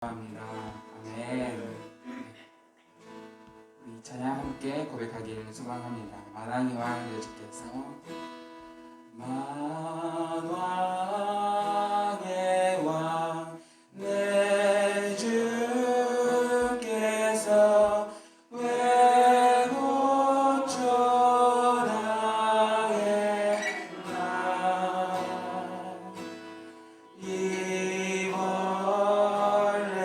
합니다. 아멘. 우리 찬양 함께 고백하기를 소망합니다. 만왕의 왕 여주께서 만왕의 왕 내 주께서 왜 고쳐나했나 이 벌레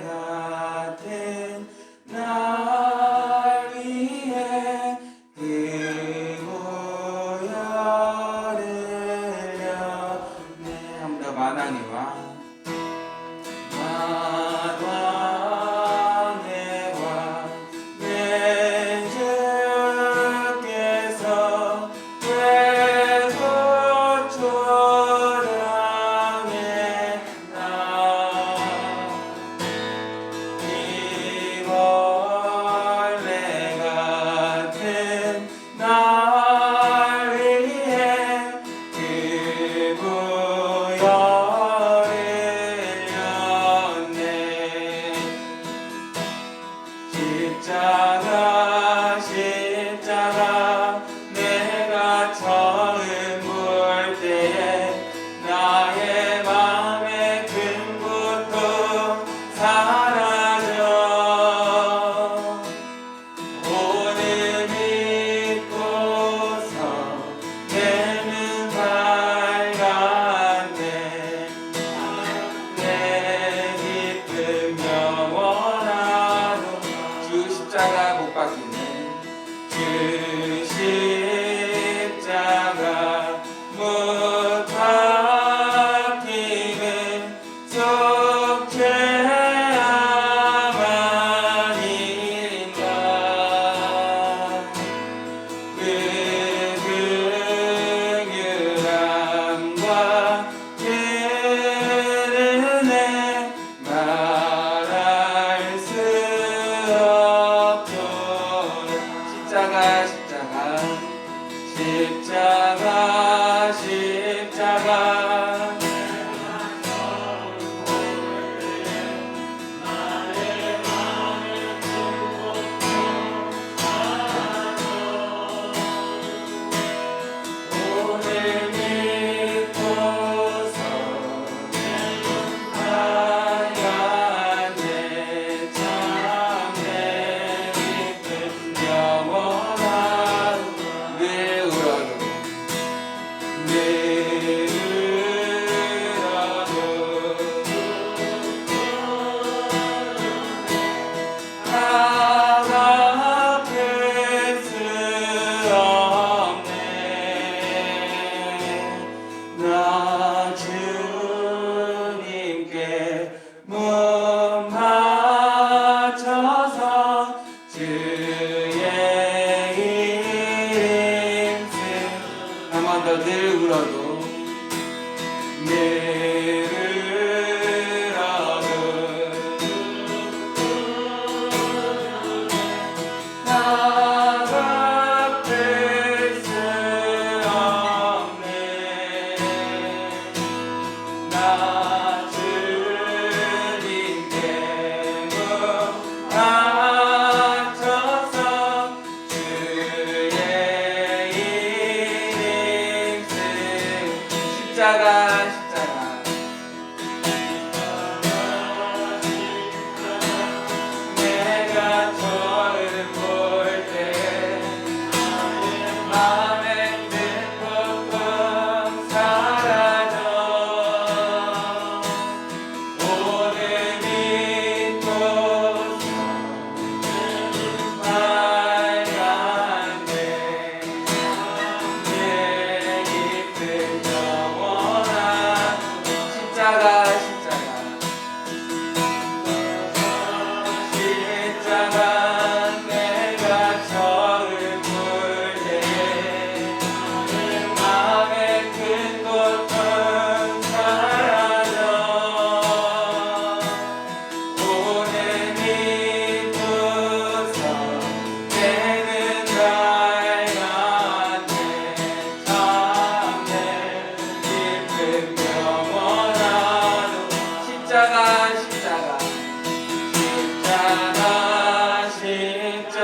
같은 날 위해 그 보혈을 흘려 내 한번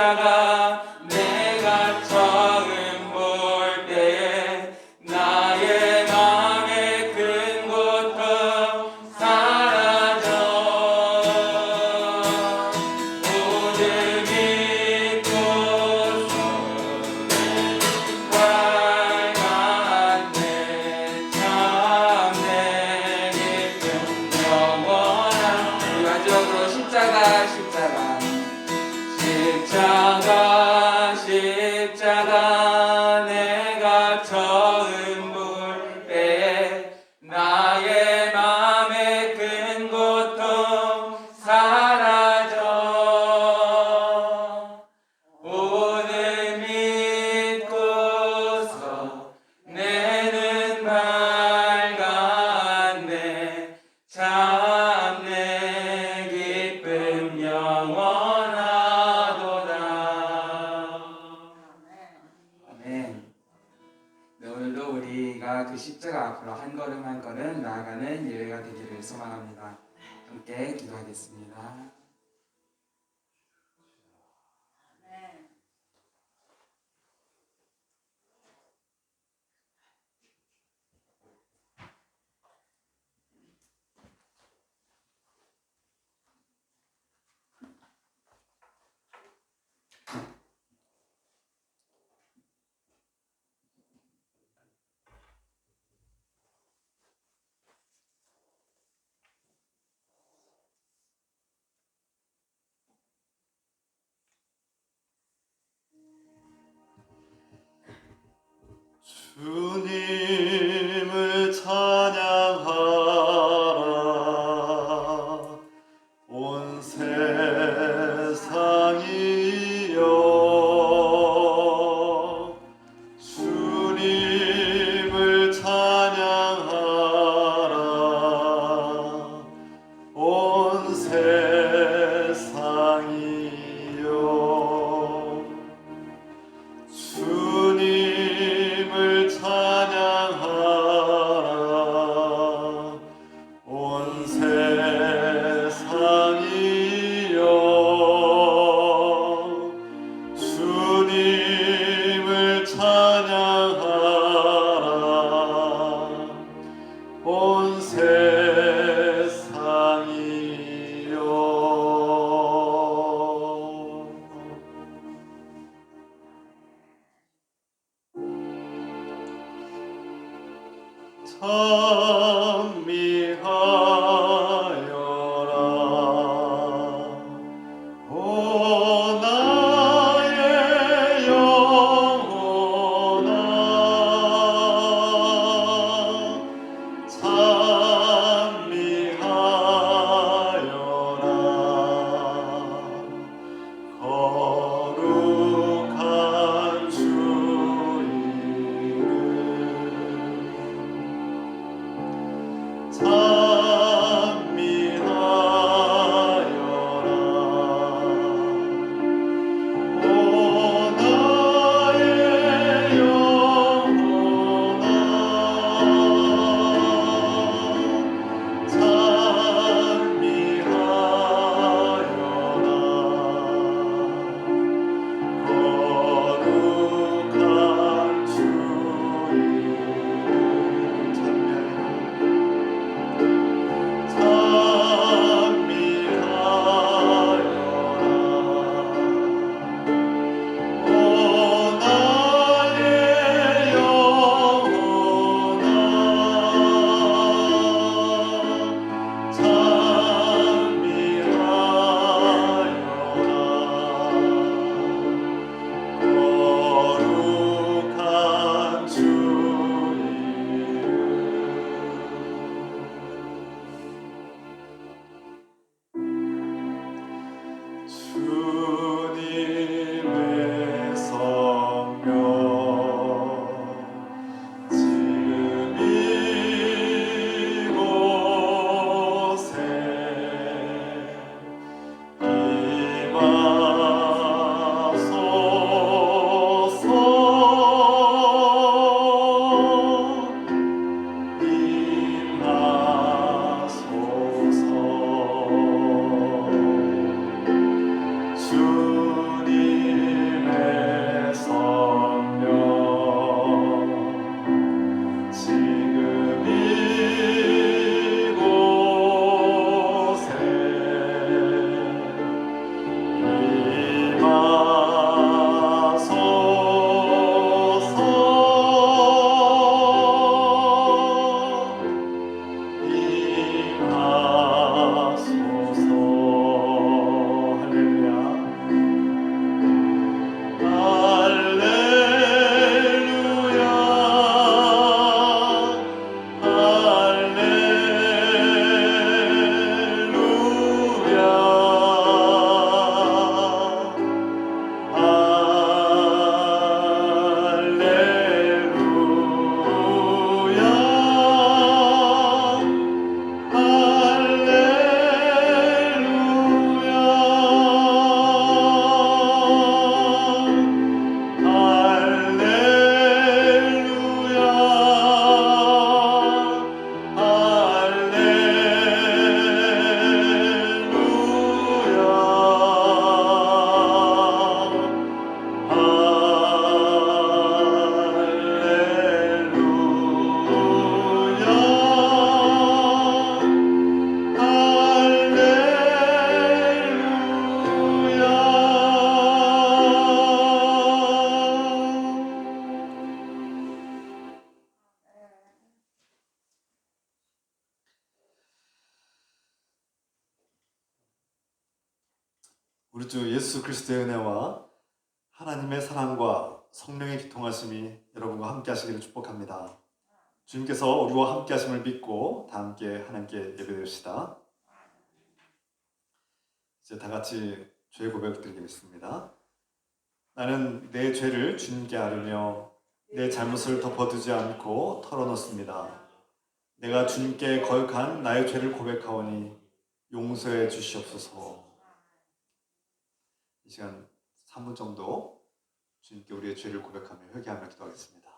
십자가 내가 처음 볼 때에 나의 맘의 큰 고통 사라져 오늘 믿고서 밝았네 참내 깊은 영원한 우리 마지막으로 십자가 내가 처음 볼 때에 나의 맘의 큰 고통 사라져 오늘 믿고서 내 눈 밝았네 참 내 기쁨 영원하도다. 아멘. 네, 오늘도 우리가 그 십자가 앞으로 한 걸음 한 걸음 나아가는 예배가 되기를 소망합니다. 함께 기도하겠습니다. 주님을 찬양하라 온 세상이여 주님을 찬양하라 온 세상이여 주님을 찬양하라 온 세상이여 주님을 찬양하라 온 세상이여 찬미하여라 오 나의 영혼아 찬미하여라 거룩한 주 우리 주 예수 그리스도의 은혜와 하나님의 사랑과 성령의 기통하심이 여러분과 함께 하시기를 축복합니다. 주님께서 우리와 함께 하심을 믿고 다 함께 하나님께 예배드립시다. 이제 다 같이 죄 고백 드리겠습니다. 나는 내 죄를 주님께 아뢰며 내 잘못을 덮어두지 않고 털어놓습니다. 내가 주님께 거역한 나의 죄를 고백하오니 용서해 주시옵소서. 이 시간 3분 정도 주님께 우리의 죄를 고백하며 회개하며 기도하겠습니다.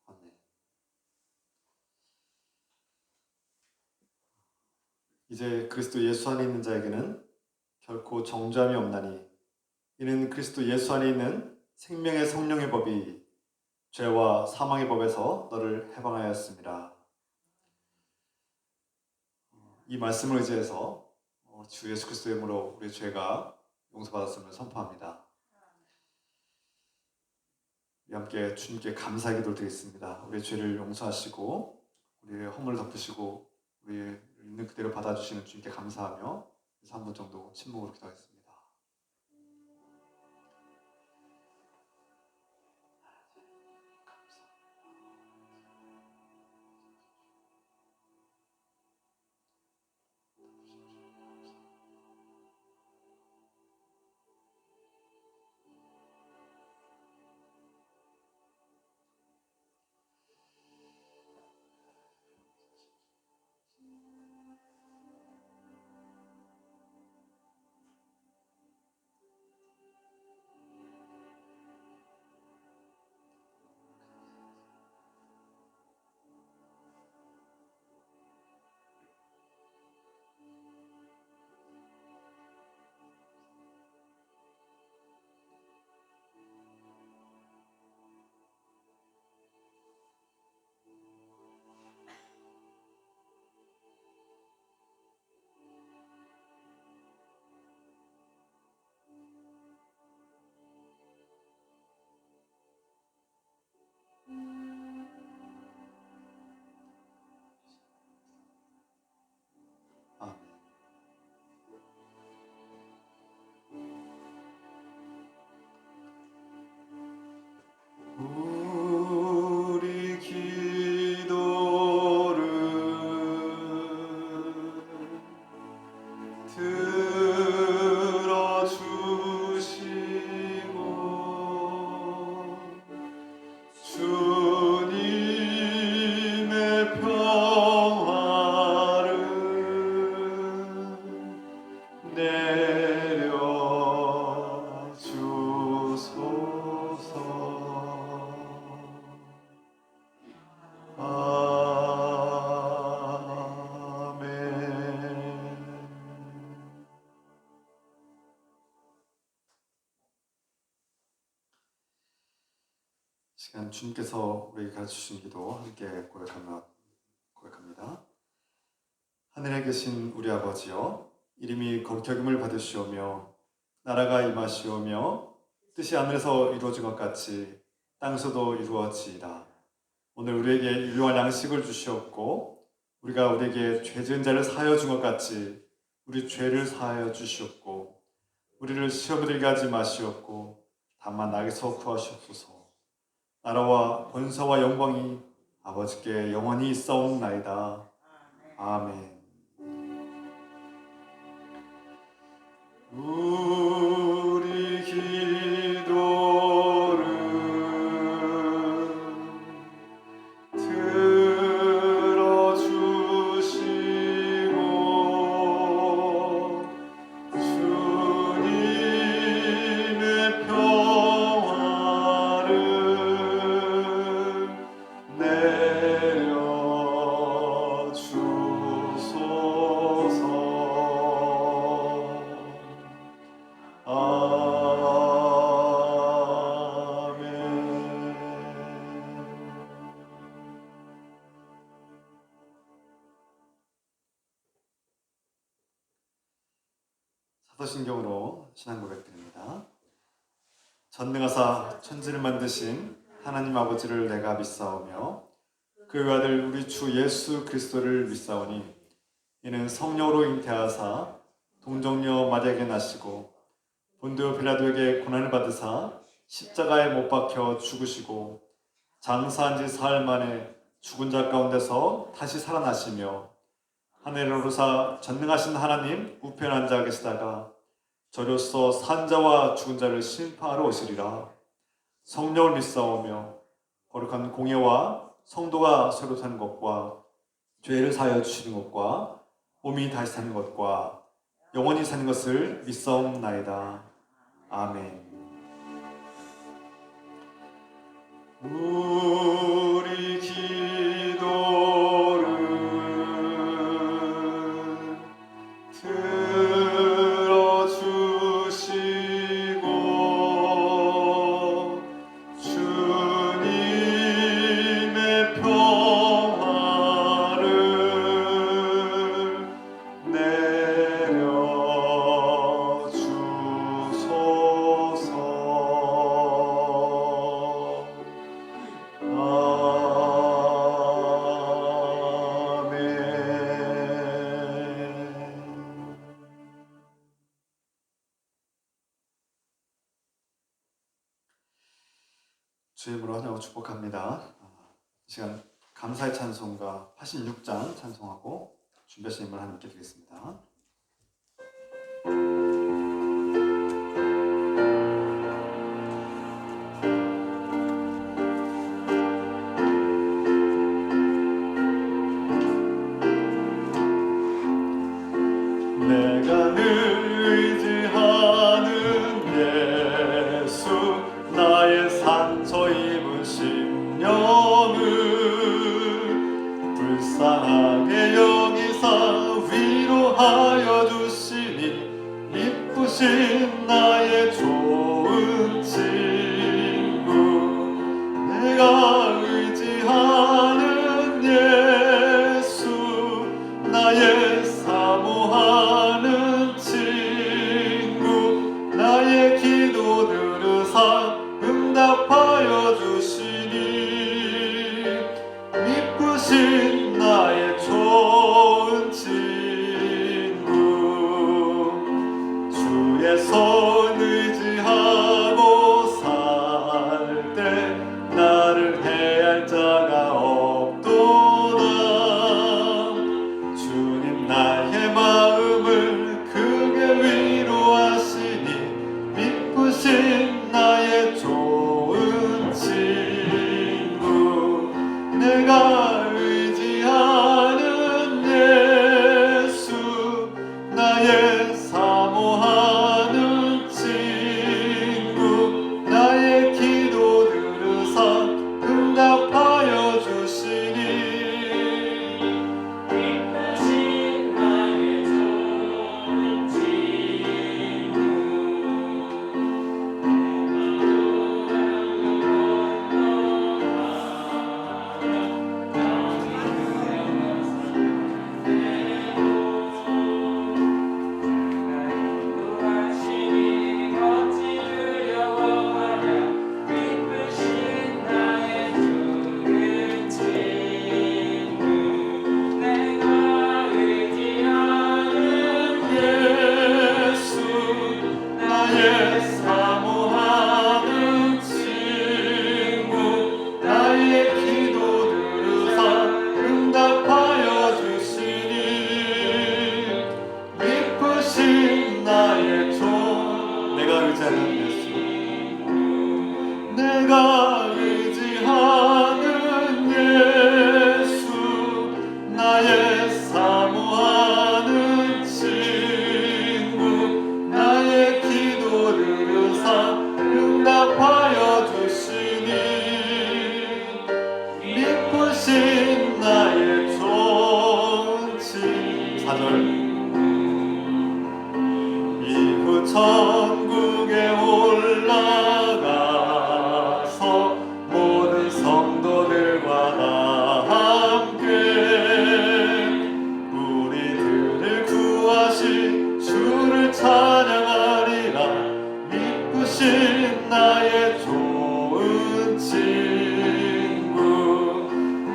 아멘. 이제 그리스도 예수 안에 있는 자에게는 결코 정죄함이 없나니 이는 그리스도 예수 안에 있는 생명의 성령의 법이 죄와 사망의 법에서 너를 해방하였습니다. 이 말씀을 의지해서 주 예수 그리스도의 이름으로 우리의 죄가 용서받았음을 선포합니다. 우리 함께 주님께 감사의 기도를 드리겠습니다. 우리의 죄를 용서하시고 우리의 허물을 덮으시고 우리의 있는 그대로 받아주시는 주님께 감사하며 3분 정도 침묵으로 기도하겠습니다. 아멘. 우리 기도를 들어주시고 주님의 평화를 내려주소서. 아멘. 시간 주님께서 우리에게 가르치신 기도 함께 고백합니다. 하늘에 계신 우리 아버지여, 이름이 거룩히 여김을 받으시오며 나라가 임하시오며 뜻이 하늘에서 이루어진 것 같이 땅에서도 이루어지이다. 오늘 우리에게 일용할 양식을 주시었고 우리가 우리에게 죄 지은 자를 사하여 준 것 같이 우리 죄를 사하여 주시었고 우리를 시험에 들게 하지 마시옵고 다만 악에서 구하시옵소서. 나라와 권세와 영광이 아버지께 영원히 있사옵나이다. 아멘. 우리 기도를 들어주시고 주님의 평화를 내려주소서. 사도신경으로 신앙 고백드립니다. 전능하사 천지를 만드신 하나님 아버지를 내가 믿사오며 그 외아들 우리 주 예수 그리스도를 믿사오니 이는 성령으로 잉태하사 동정녀 마리아에게 나시고 본디오 빌라도에게 고난을 받으사 십자가에 못 박혀 죽으시고 장사한 지 사흘 만에 죽은 자 가운데서 다시 살아나시며 하늘에 오르사 전능하신 하나님 우편에 앉아 계시다가 저로서 산 자와 죽은 자를 심판하러 오시리라. 성령을 믿사오며 거룩한 공예와 성도가 서로 사는 것과 죄를 사하여 주시는 것과 몸이 다시 사는 것과 영원히 사는 것을 믿사옵나이다. 아멘. 우리 기도를 들어주시고 주님의 평화를 내려주소서. 주의 이름으로 환영하고 축복합니다. 이 시간 감사의 찬송가 86장 찬송하고 준비하신 인물 하나님께 드리겠습니다. 내가 늘 의지하는 예수 나의 상처 입은 심령을 불쌍하게 여기사 위로하여 주시니 이쁘신 나의 좋은 친구 내가 의지하는 예수 나의 사모하는 친구 나의 기도 들으사 응답하여 주시니 이쁘신 나의 좋은 친구 주의 손 의지하고 살 때 나를 해할 자가 없도다. 주님 나의 마음을 크게 위로하시니 이쁘신 나의 좋은 친구 내가 의지하는 예수 나의 사모하는 친구 나의 기도 들으사 응답하여 주시니 이쁘신 나의 좋은 친구 내가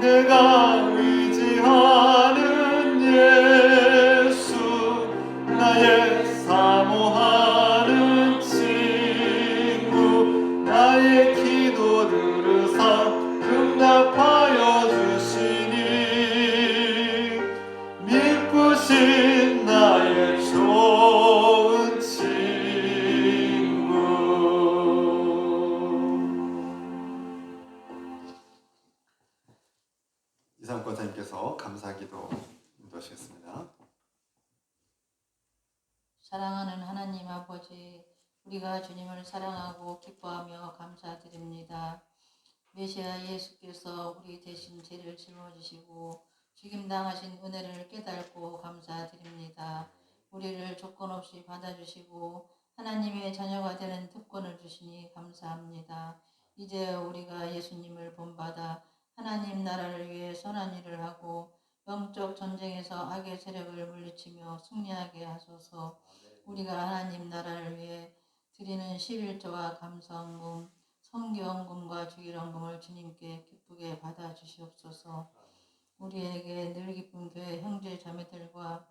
내가 의지하는 예수 나의 사모하는 친구 나의 기도 들으사 응답하여 주시니 믿으신 나의 좋은 친구. 이상권 권사님께서 감사기도 인도하시겠습니다. 사랑하는 하나님 아버지, 우리가 주님을 사랑하고 기뻐하며 감사드립니다. 메시아 예수께서 우리 대신 죄를 짊어지시고 죽임당하신 은혜를 깨닫고 감사드립니다. 우리를 조건 없이 받아주시고 하나님의 자녀가 되는 특권을 주시니 감사합니다. 이제 우리가 예수님을 본받아 하나님 나라를 위해 선한 일을 하고 영적 전쟁에서 악의 세력을 물리치며 승리하게 하소서. 우리가 하나님 나라를 위해 드리는 11조와 감사헌금, 성경헌금과 주일헌금을 주님께 기쁘게 받아주시옵소서. 우리에게 늘 기쁜 교회 형제 자매들과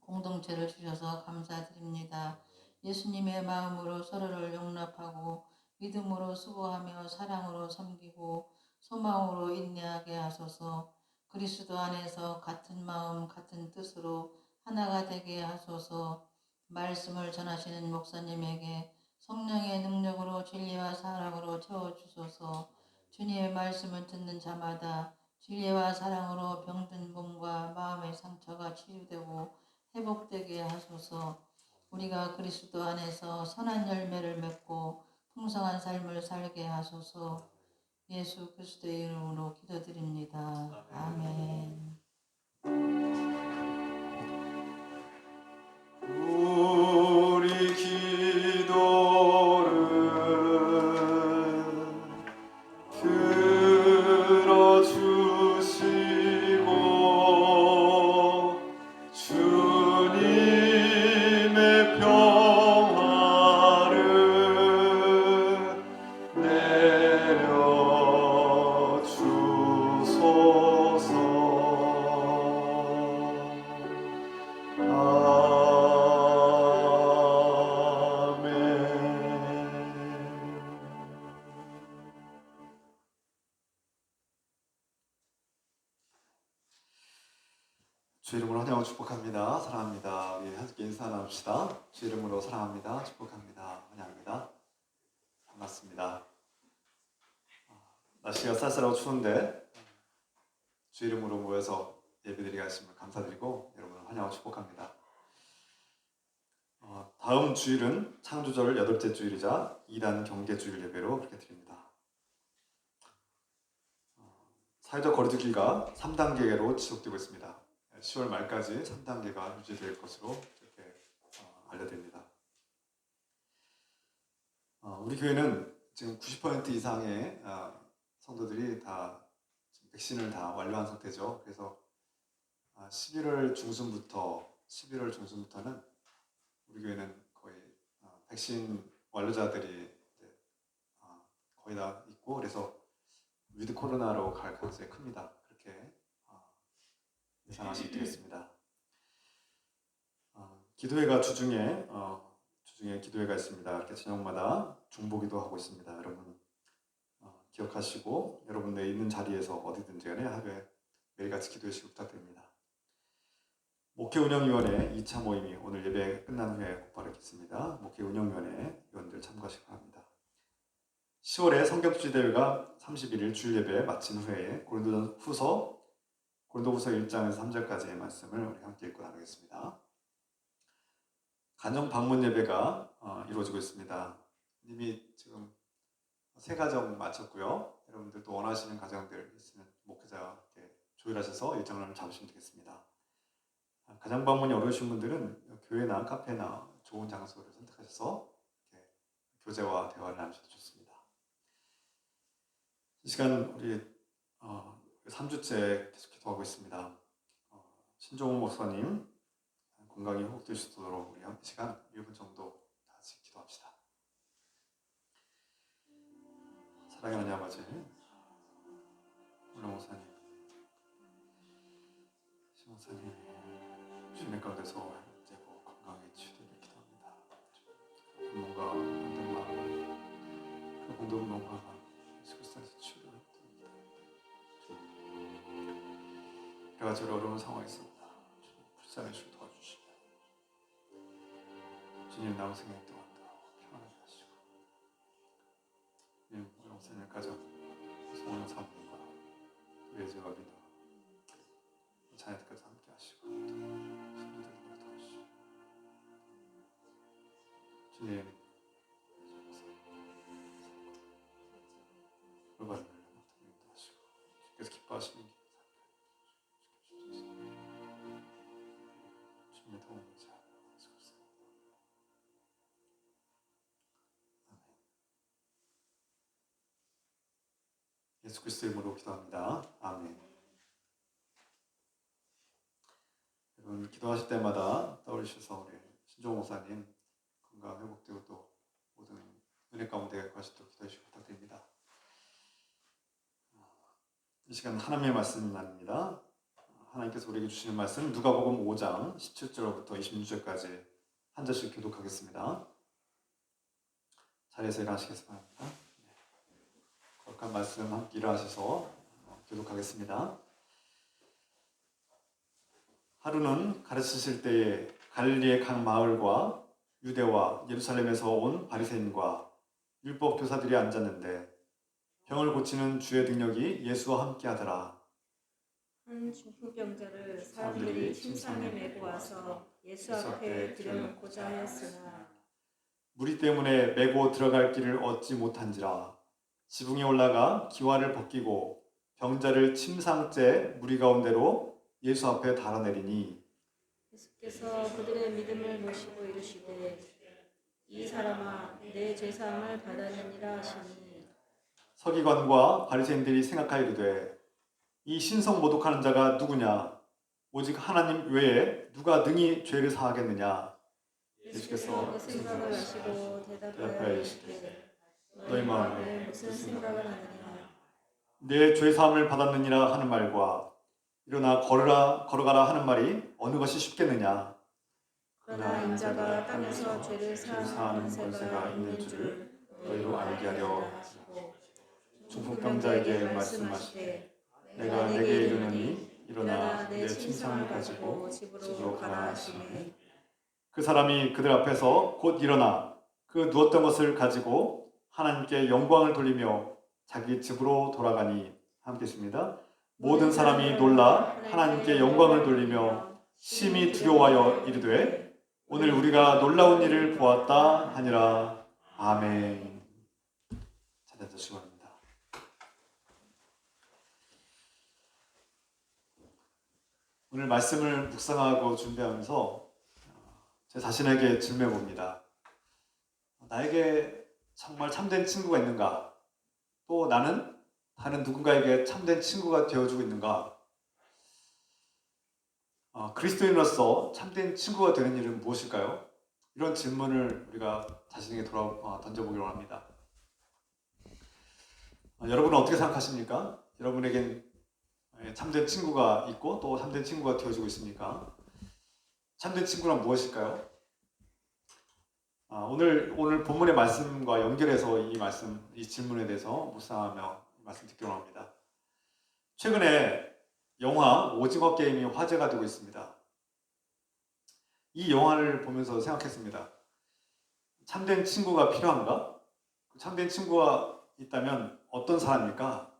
공동체를 주셔서 감사드립니다. 예수님의 마음으로 서로를 용납하고 믿음으로 수고하며 사랑으로 섬기고 소망으로 인내하게 하소서. 그리스도 안에서 같은 마음 같은 뜻으로 하나가 되게 하소서. 말씀을 전하시는 목사님에게 성령의 능력으로 진리와 사랑으로 채워주소서. 주님의 말씀을 듣는 자마다 진리와 사랑으로 병든 몸과 마음의 상처가 치유되고 회복되게 하소서. 우리가 그리스도 안에서 선한 열매를 맺고 풍성한 삶을 살게 하소서. 예수 그리스도의 이름으로 기도드립니다. 아멘. 우리 기도를 들어주시고 주님의 평화를 내려주소서. 주 이름으로 환영하고 축복합니다. 사랑합니다. 우리 함께 인사 나눕시다. 주 이름으로 사랑합니다. 축복합니다. 환영합니다. 반갑습니다. 날씨가 쌀쌀하고 추운데 주 이름으로 모여서 예배드리게 하심을 감사드리고 여러분을 환영하고 축복합니다. 다음 주일은 창조절 8째 주일이자 2단 경계주일 예배로 그렇게 드립니다. 사회적 거리두기가 3단계로 지속되고 있습니다. 10월 말까지 3단계가 유지될 것으로 이렇게 알려드립니다. 우리 교회는 지금 90% 이상의 성도들이 다 백신을 다 완료한 상태죠. 그래서 11월 중순부터는 우리 교회는 거의 백신 완료자들이 이제 거의 다 있고 그래서 위드 코로나로 갈 가능성이 큽니다. 그렇게 예상하시면 되겠습니다. 기도회가 주중에 기도회가 있습니다. 이렇게 저녁마다 중보기도 하고 있습니다. 여러분 기억하시고 여러분 내 있는 자리에서 어디든지 간에 하루에 매일같이 기도해주시기 부탁드립니다. 목회운영위원회 2차 모임이 오늘 예배 끝난 후에 곧바로 있겠습니다. 목회운영위원회 위원들 참가하시기 바랍니다. 10월에 성경주제대회가 31일 주일 예배 마친 후에 고린도후서 1장에서 3절까지의 말씀을 우리 함께 읽고 나누겠습니다. 가정 방문 예배가 이루어지고 있습니다. 이미 지금 3가정 마쳤고요. 여러분들도 원하시는 가정들 있으면 목회자께 조율하셔서 일정을 잡으시면 되겠습니다. 가정 방문이 어려우신 분들은 교회나 카페나 좋은 장소를 선택하셔서 이렇게 교제와 대화를 나누셔도 좋습니다. 이 시간 우리 3주째 계속 기도하고 있습니다. 신종호 목사님 건강이 회복되시도록 우리 한 시간 1분 정도 같이 기도합시다. 사랑하는 아버지, 오늘 목사님 목사님이 주님 가운데서 회복되고 건강에 치유되길 기도합니다. 뭔가 힘든 마음, 그 공동 뭔가가 예수 그리스도에서 치유를 받기를 기도합니다. 여러 가지 어려운 상황이 있습니다. 주님 불쌍히 주를 도와주시고 주님 남은 생명 동안도 평안하게 하시고 주님 우리 목사님 가정 소원한 사모님과 우리의 제가 믿어 자녀들까지 함께 하시고 또 손님들과 도와주시고 주님 올바른 을 하시고 주께서 기뻐하시는 길 주님의 도움을 잘 예수 그리스도 예수 그리스도 이름으로 기도합니다. 아멘. 여러분 기도하실 때마다 떠올리셔서 우리 신종 목사님 건강 회복되고 또 모든 은혜 가운데 거하시도록 기도해 주시기 부탁드립니다. 이 시간 하나님의 말씀 나눕니다. 하나님께서 우리에게 주시는 말씀 누가복음 5장 17절부터 26절까지 한 절씩 교독하겠습니다. 자리에서 일어나시겠습니다. 바랍니다. 거룩한 말씀 함께 일어나셔서 교독하겠습니다. 하루는 가르치실 때에 갈릴리의 각 마을과 유대와 예루살렘에서 온 바리새인과 율법 교사들이 앉았는데 병을 고치는 주의 능력이 예수와 함께 하더라. 한 중풍병자를 사람들이 침상에 메고 와서 예수 앞에 들여놓고자 하였으나 무리 때문에 메고 들어갈 길을 얻지 못한지라. 지붕에 올라가 기와를 벗기고 병자를 침상째 무리 가운데로 예수 앞에 달아내리니 예수께서 그들의 믿음을 보시고 이르시되 이 사람아 내 죄사함을 받았느니라 하시니 서기관과 바리새인들이 생각하이르되 이 신성 모독하는 자가 누구냐? 오직 하나님 외에 누가 능히 죄를 사하겠느냐? 예수께서 그 생각을 아시고 대답하여 대답하여 이르시되 너희 마음에 무슨 생각을 하느냐 내 죄사함을 받았느니라 하는 말과 일어나 걸어가라 하는 말이 어느 것이 쉽겠느냐? 그러나 인자가 땅에서 죄를 사하는 사하는 권세가 권세가 있는 있는 줄을 줄 너희로 알게 하려 하시고 중풍병자에게 말씀하시되 내가 내게 이르노니 일어나 내 침상을 가지고 집으로 가라 하시니 그 사람이 그들 앞에서 곧 일어나 그 누웠던 것을 가지고 하나님께 영광을 돌리며 자기 집으로 돌아가니 함께 있습니다. 모든 사람이 놀라 하나님께 영광을 돌리며 심히 두려워하여 이르되 오늘 우리가 놀라운 일을 보았다 하니라. 아멘. 자리에 앉으시기 바랍니다. 오늘 말씀을 묵상하고 준비하면서 제 자신에게 질문해 봅니다. 나에게 정말 참된 친구가 있는가? 또 나는 다른 누군가에게 참된 친구가 되어주고 있는가? 그리스도인으로서 참된 친구가 되는 일은 무엇일까요? 이런 질문을 우리가 자신에게 던져보기로 합니다. 여러분은 어떻게 생각하십니까? 여러분에겐 참된 친구가 있고 또 참된 친구가 되어주고 있습니까? 참된 친구란 무엇일까요? 오늘 본문의 말씀과 연결해서 이 질문에 대해서 묵상하며 말씀 듣기로 합니다. 최근에 영화 오징어 게임이 화제가 되고 있습니다. 이 영화를 보면서 생각했습니다. 참된 친구가 필요한가? 참된 친구가 있다면 어떤 사람일까?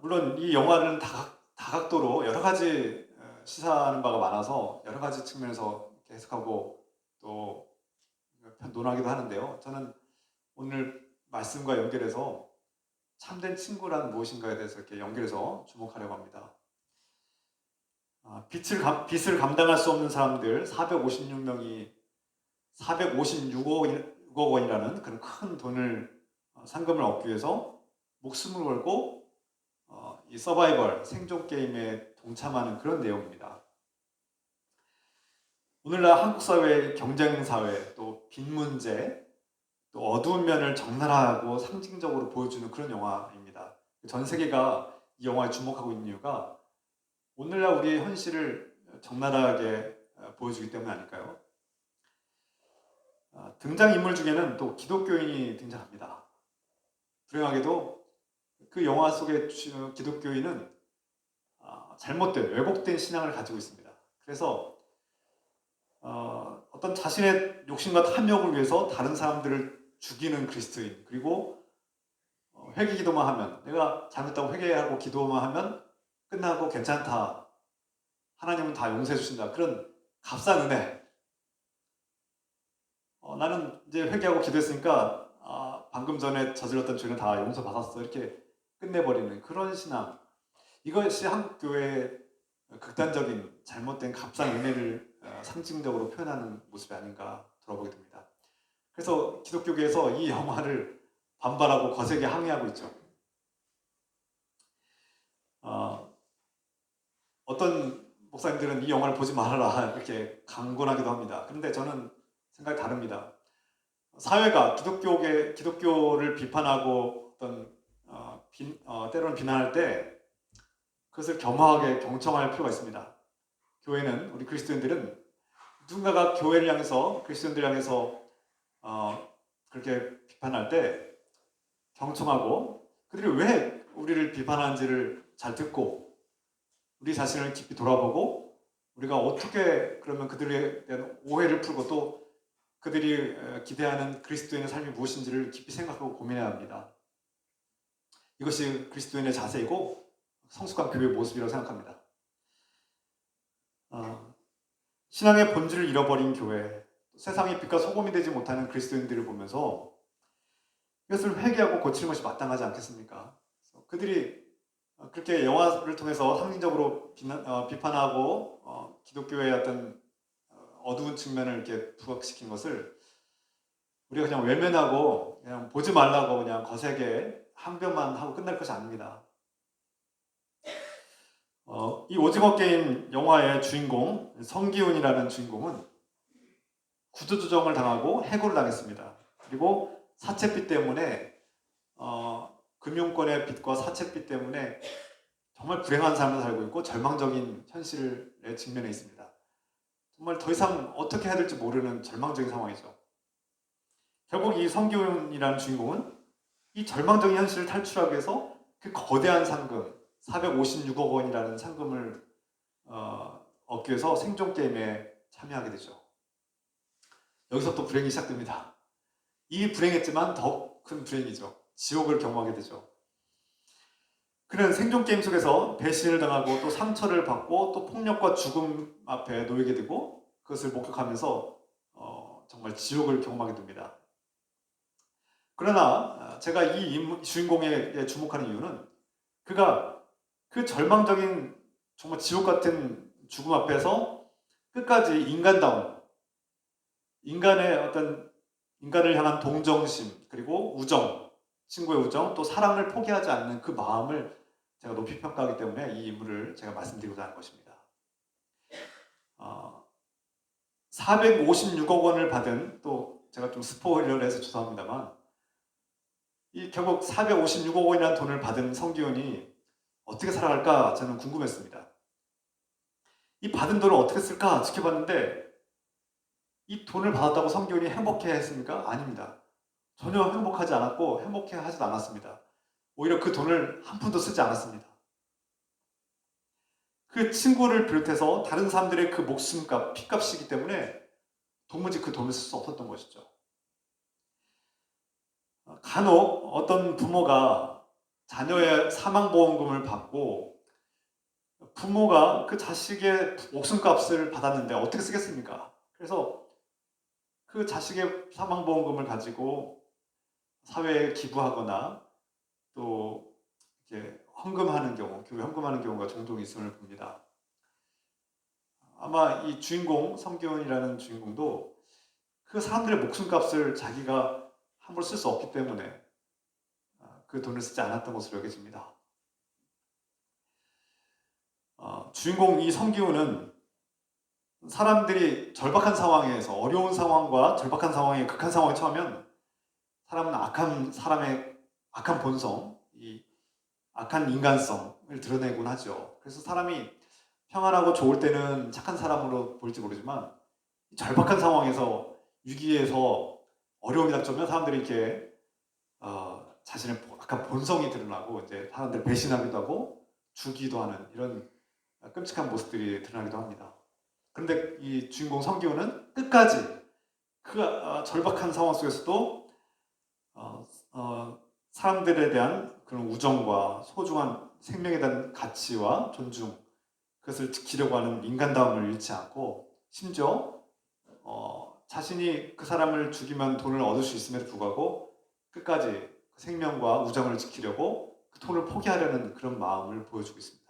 물론 이 영화는 다각도로 여러 가지 시사하는 바가 많아서 여러 가지 측면에서 해석하고 또 논하기도 하는데요. 저는 오늘 말씀과 연결해서 참된 친구란 무엇인가에 대해서 이렇게 연결해서 주목하려고 합니다. 빚을 감당할 수 없는 사람들 456억 원이라는 그런 큰 돈을 상금을 얻기 위해서 목숨을 걸고 이 서바이벌 생존 게임에 동참하는 그런 내용입니다. 오늘날 한국 사회의 경쟁 사회, 또 빚 문제, 또 어두운 면을 적나라하고 상징적으로 보여주는 그런 영화입니다. 전 세계가 이 영화에 주목하고 있는 이유가 오늘날 우리의 현실을 적나라하게 보여주기 때문 아닐까요? 등장인물 중에는 또 기독교인이 등장합니다. 불행하게도 그 영화 속의 기독교인은 잘못된 왜곡된 신앙을 가지고 있습니다. 그래서 어떤 자신의 욕심과 탐욕을 위해서 다른 사람들을 죽이는 그리스도인, 그리고 회개 기도만 하면, 내가 잘못했다고 회개하고 기도만 하면 끝나고 괜찮다, 하나님은 다 용서해 주신다, 그런 값싼 은혜, 나는 이제 회개하고 기도했으니까 방금 전에 저질렀던 죄는 다 용서받았어, 이렇게 끝내버리는 그런 신앙, 이것이 한국 교회의 극단적인 잘못된 값싼 은혜를 상징적으로 표현하는 모습이 아닌가 돌아보게 됩니다. 그래서 기독교계에서 이 영화를 반발하고 거세게 항의하고 있죠. 어떤 목사님들은 이 영화를 보지 말아라 이렇게 강권하기도 합니다. 그런데 저는 생각이 다릅니다. 사회가 기독교를 비판하고 때로는 비난할 때 그것을 겸허하게 경청할 필요가 있습니다. 교회는, 우리 그리스도인들은 누군가가 교회를 향해서, 그리스도인들을 향해서 그렇게 비판할 때 경청하고, 그들이 왜 우리를 비판하는지를 잘 듣고 우리 자신을 깊이 돌아보고, 우리가 어떻게 그러면 그들에 대한 오해를 풀고 또 그들이 기대하는 그리스도인의 삶이 무엇인지를 깊이 생각하고 고민해야 합니다. 이것이 그리스도인의 자세이고 성숙한 교회의 모습이라고 생각합니다. 신앙의 본질을 잃어버린 교회, 세상의 빛과 소금이 되지 못하는 그리스도인들을 보면서 이것을 회개하고 고치는 것이 마땅하지 않겠습니까? 그들이 그렇게 영화를 통해서 상징적으로 비판하고 기독교의 어떤 어두운 측면을 이렇게 부각시킨 것을 우리가 그냥 외면하고 그냥 보지 말라고 그냥 거세게 항변만 하고 끝날 것이 아닙니다. 이 오징어 게임 영화의 주인공 성기훈이라는 주인공은 구조조정을 당하고 해고를 당했습니다. 그리고 사채빚 때문에 금융권의 빚과 사채빚 때문에 정말 불행한 삶을 살고 있고 절망적인 현실에 직면해 있습니다. 정말 더 이상 어떻게 해야 될지 모르는 절망적인 상황이죠. 결국 이 성기훈이라는 주인공은 이 절망적인 현실을 탈출하기 위해서 그 거대한 상금 456억 원이라는 상금을 얻기 위해서 생존 게임에 참여하게 되죠. 여기서 또 불행이 시작됩니다. 이미 불행했지만 더 큰 불행이죠. 지옥을 경험하게 되죠. 그는 생존 게임 속에서 배신을 당하고 또 상처를 받고 또 폭력과 죽음 앞에 놓이게 되고 그것을 목격하면서 정말 지옥을 경험하게 됩니다. 그러나 제가 이 주인공에 주목하는 이유는 그가 그 절망적인 정말 지옥 같은 죽음 앞에서 끝까지 인간다운 인간을 향한 동정심, 그리고 우정, 친구의 우정, 또 사랑을 포기하지 않는 그 마음을 제가 높이 평가하기 때문에 이 인물을 제가 말씀드리고자 하는 것입니다. 456억 원을 받은, 또 제가 좀 스포일러를 해서 죄송합니다만, 결국 456억 원이라는 돈을 받은 성기훈이 어떻게 살아갈까 저는 궁금했습니다. 이 받은 돈을 어떻게 쓸까 지켜봤는데 이 돈을 받았다고 성기훈이 행복해 했습니까? 아닙니다. 전혀 행복하지 않았고 행복해 하지도 않았습니다. 오히려 그 돈을 한 푼도 쓰지 않았습니다. 그 친구를 비롯해서 다른 사람들의 그 목숨값, 피값이기 때문에 도무지 그 돈을 쓸 수 없었던 것이죠. 간혹 어떤 부모가 자녀의 사망보험금을 받고 부모가 그 자식의 목숨값을 받았는데 어떻게 쓰겠습니까? 그래서 그 자식의 사망보험금을 가지고 사회에 기부하거나 또 이렇게 헌금하는 경우, 교회 헌금하는 경우가 종종 있음을 봅니다. 아마 이 주인공, 성기훈이라는 주인공도 그 사람들의 목숨값을 자기가 함부로 쓸 수 없기 때문에 그 돈을 쓰지 않았던 것으로 여겨집니다. 주인공 이 성기훈은 사람들이 절박한 상황에서, 어려운 상황과 절박한 상황에, 극한 상황에 처하면 사람은 사람의 악한 본성, 이 악한 인간성을 드러내곤 하죠. 그래서 사람이 평안하고 좋을 때는 착한 사람으로 보일지 모르지만 절박한 상황에서 위기에서 어려움이 닥쳐면 사람들이 이렇게 자신의 약간 본성이 드러나고 이제 사람들 배신하기도 하고 죽기도 하는 이런 끔찍한 모습들이 드러나기도 합니다. 그런데 이 주인공 성기훈은 끝까지 그 절박한 상황 속에서도 사람들에 대한 그런 우정과 소중한 생명에 대한 가치와 존중, 그것을 지키려고 하는 인간다움을 잃지 않고 심지어 자신이 그 사람을 죽이면 돈을 얻을 수 있음에도 불구하고 끝까지 생명과 우정을 지키려고 그 돈을 포기하려는 그런 마음을 보여주고 있습니다.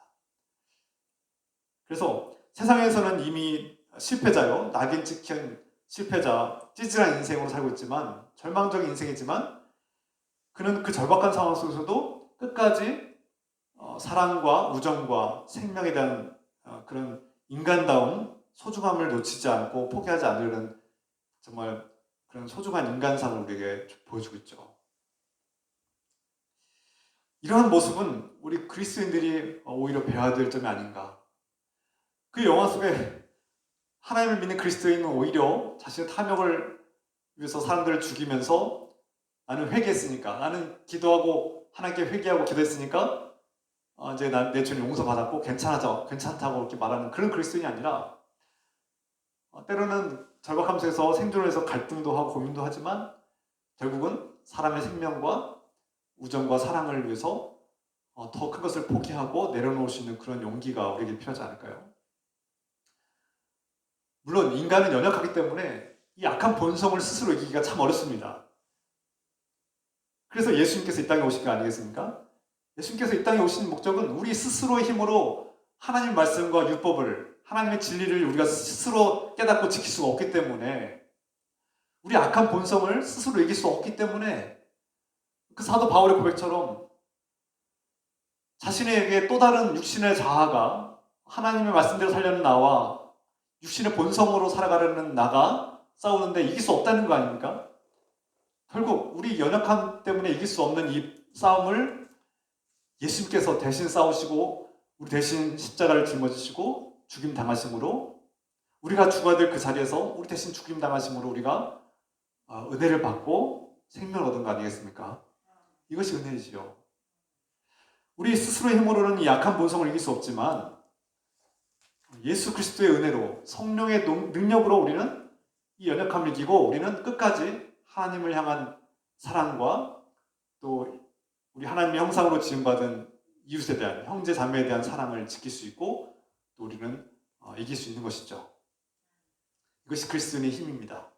그래서 세상에서는 이미 실패자요, 낙인 찍힌 실패자, 찌질한 인생으로 살고 있지만, 절망적인 인생이지만 그는 그 절박한 상황 속에서도 끝까지 사랑과 우정과 생명에 대한 그런 인간다움, 소중함을 놓치지 않고 포기하지 않으려는 정말 그런 소중한 인간상을 우리에게 보여주고 있죠. 이러한 모습은 우리 그리스도인들이 오히려 배워야 될 점이 아닌가. 그 영화 속에 하나님을 믿는 그리스도인은 오히려 자신의 탐욕을 위해서 사람들을 죽이면서 나는 회개했으니까, 나는 기도하고 하나님께 회개하고 기도했으니까 이제 내 죄는 용서받았고 괜찮다고 이렇게 말하는 그런 그리스도인이 아니라 때로는 절박함 속에서 생존을 해서 갈등도 하고 고민도 하지만 결국은 사람의 생명과 우정과 사랑을 위해서 더 큰 것을 포기하고 내려놓을 수 있는 그런 용기가 우리에게 필요하지 않을까요? 물론 인간은 연약하기 때문에 이 악한 본성을 스스로 이기기가 참 어렵습니다. 그래서 예수님께서 이 땅에 오신 거 아니겠습니까? 예수님께서 이 땅에 오신 목적은 우리 스스로의 힘으로 하나님의 말씀과 율법을, 하나님의 진리를 우리가 스스로 깨닫고 지킬 수가 없기 때문에, 우리 악한 본성을 스스로 이길 수 없기 때문에 그 사도 바울의 고백처럼 자신에게 또 다른 육신의 자아가 하나님의 말씀대로 살려는 나와 육신의 본성으로 살아가려는 나가 싸우는데 이길 수 없다는 거 아닙니까? 결국 우리 연약함 때문에 이길 수 없는 이 싸움을 예수님께서 대신 싸우시고 우리 대신 십자가를 짊어지시고 죽임 당하심으로, 우리가 죽어야 될 그 자리에서 우리 대신 죽임 당하심으로 우리가 은혜를 받고 생명을 얻은 거 아니겠습니까? 이것이 은혜이지요. 우리 스스로의 힘으로는 이 약한 본성을 이길 수 없지만 예수 그리스도의 은혜로, 성령의 능력으로 우리는 이 연약함을 이기고 우리는 끝까지 하나님을 향한 사랑과 또 우리 하나님의 형상으로 지음받은 이웃에 대한, 형제 자매에 대한 사랑을 지킬 수 있고 또 우리는 이길 수 있는 것이죠. 이것이 그리스도인의 힘입니다.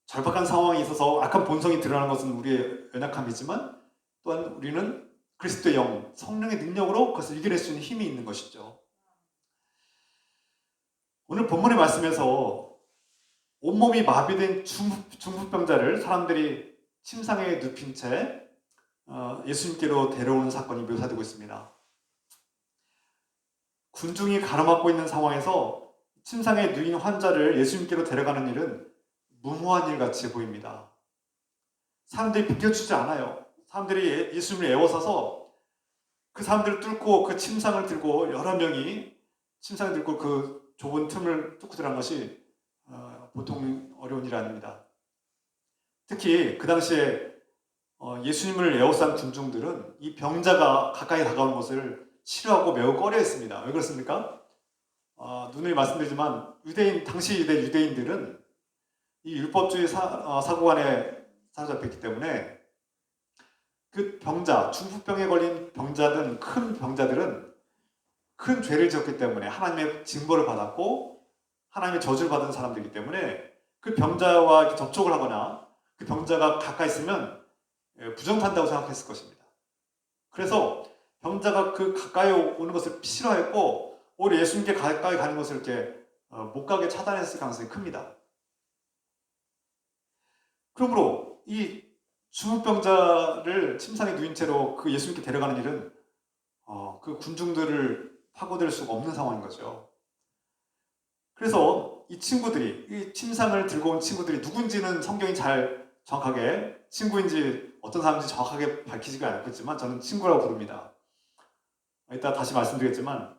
절박한 상황에 있어서 악한 본성이 드러나는 것은 우리의 연약함이지만 또한 우리는 그리스도의 영, 성령의 능력으로 그것을 이겨낼 수 있는 힘이 있는 것이죠. 오늘 본문의 말씀에서 온몸이 마비된 중풍병자를 사람들이 침상에 눕힌 채 예수님께로 데려오는 사건이 묘사되고 있습니다. 군중이 가로막고 있는 상황에서 침상에 누인 환자를 예수님께로 데려가는 일은 무모한 일 같이 보입니다. 사람들이 비켜주지 않아요. 사람들이 예수님을 애워서서 그 사람들을 뚫고 그 침상을 들고 여러 명이 침상을 들고 그 좁은 틈을 뚫고 들어간 것이 보통 어려운 일이 아닙니다. 특히 그 당시에 예수님을 에워싼 군중들은 이 병자가 가까이 다가오는 것을 싫어하고 매우 꺼려했습니다. 왜 그렇습니까? 누누이 말씀드리지만 당시 유대인들은 이 율법주의 사고관에 사로잡혔기 때문에 그 병자, 중풍병에 걸린 병자든 큰 병자들은 큰 죄를 지었기 때문에 하나님의 징벌을 받았고 하나님의 저주를 받은 사람들이기 때문에 그 병자와 이렇게 접촉을 하거나 그 병자가 가까이 있으면 부정탄다고 생각했을 것입니다. 그래서 병자가 그 가까이 오는 것을 싫어했고 오히려 예수님께 가까이 가는 것을 이렇게 못 가게 차단했을 가능성이 큽니다. 그러므로 이 중풍병자를 침상에 누인 채로 그 예수님께 데려가는 일은 그 군중들을 파고들 수가 없는 상황인 거죠. 그래서 이 친구들이, 이 침상을 들고 온 친구들이 누군지는 성경이 잘 정확하게, 친구인지 어떤 사람인지 정확하게 밝히지가 않고 있지만 저는 친구라고 부릅니다. 이따 다시 말씀드리겠지만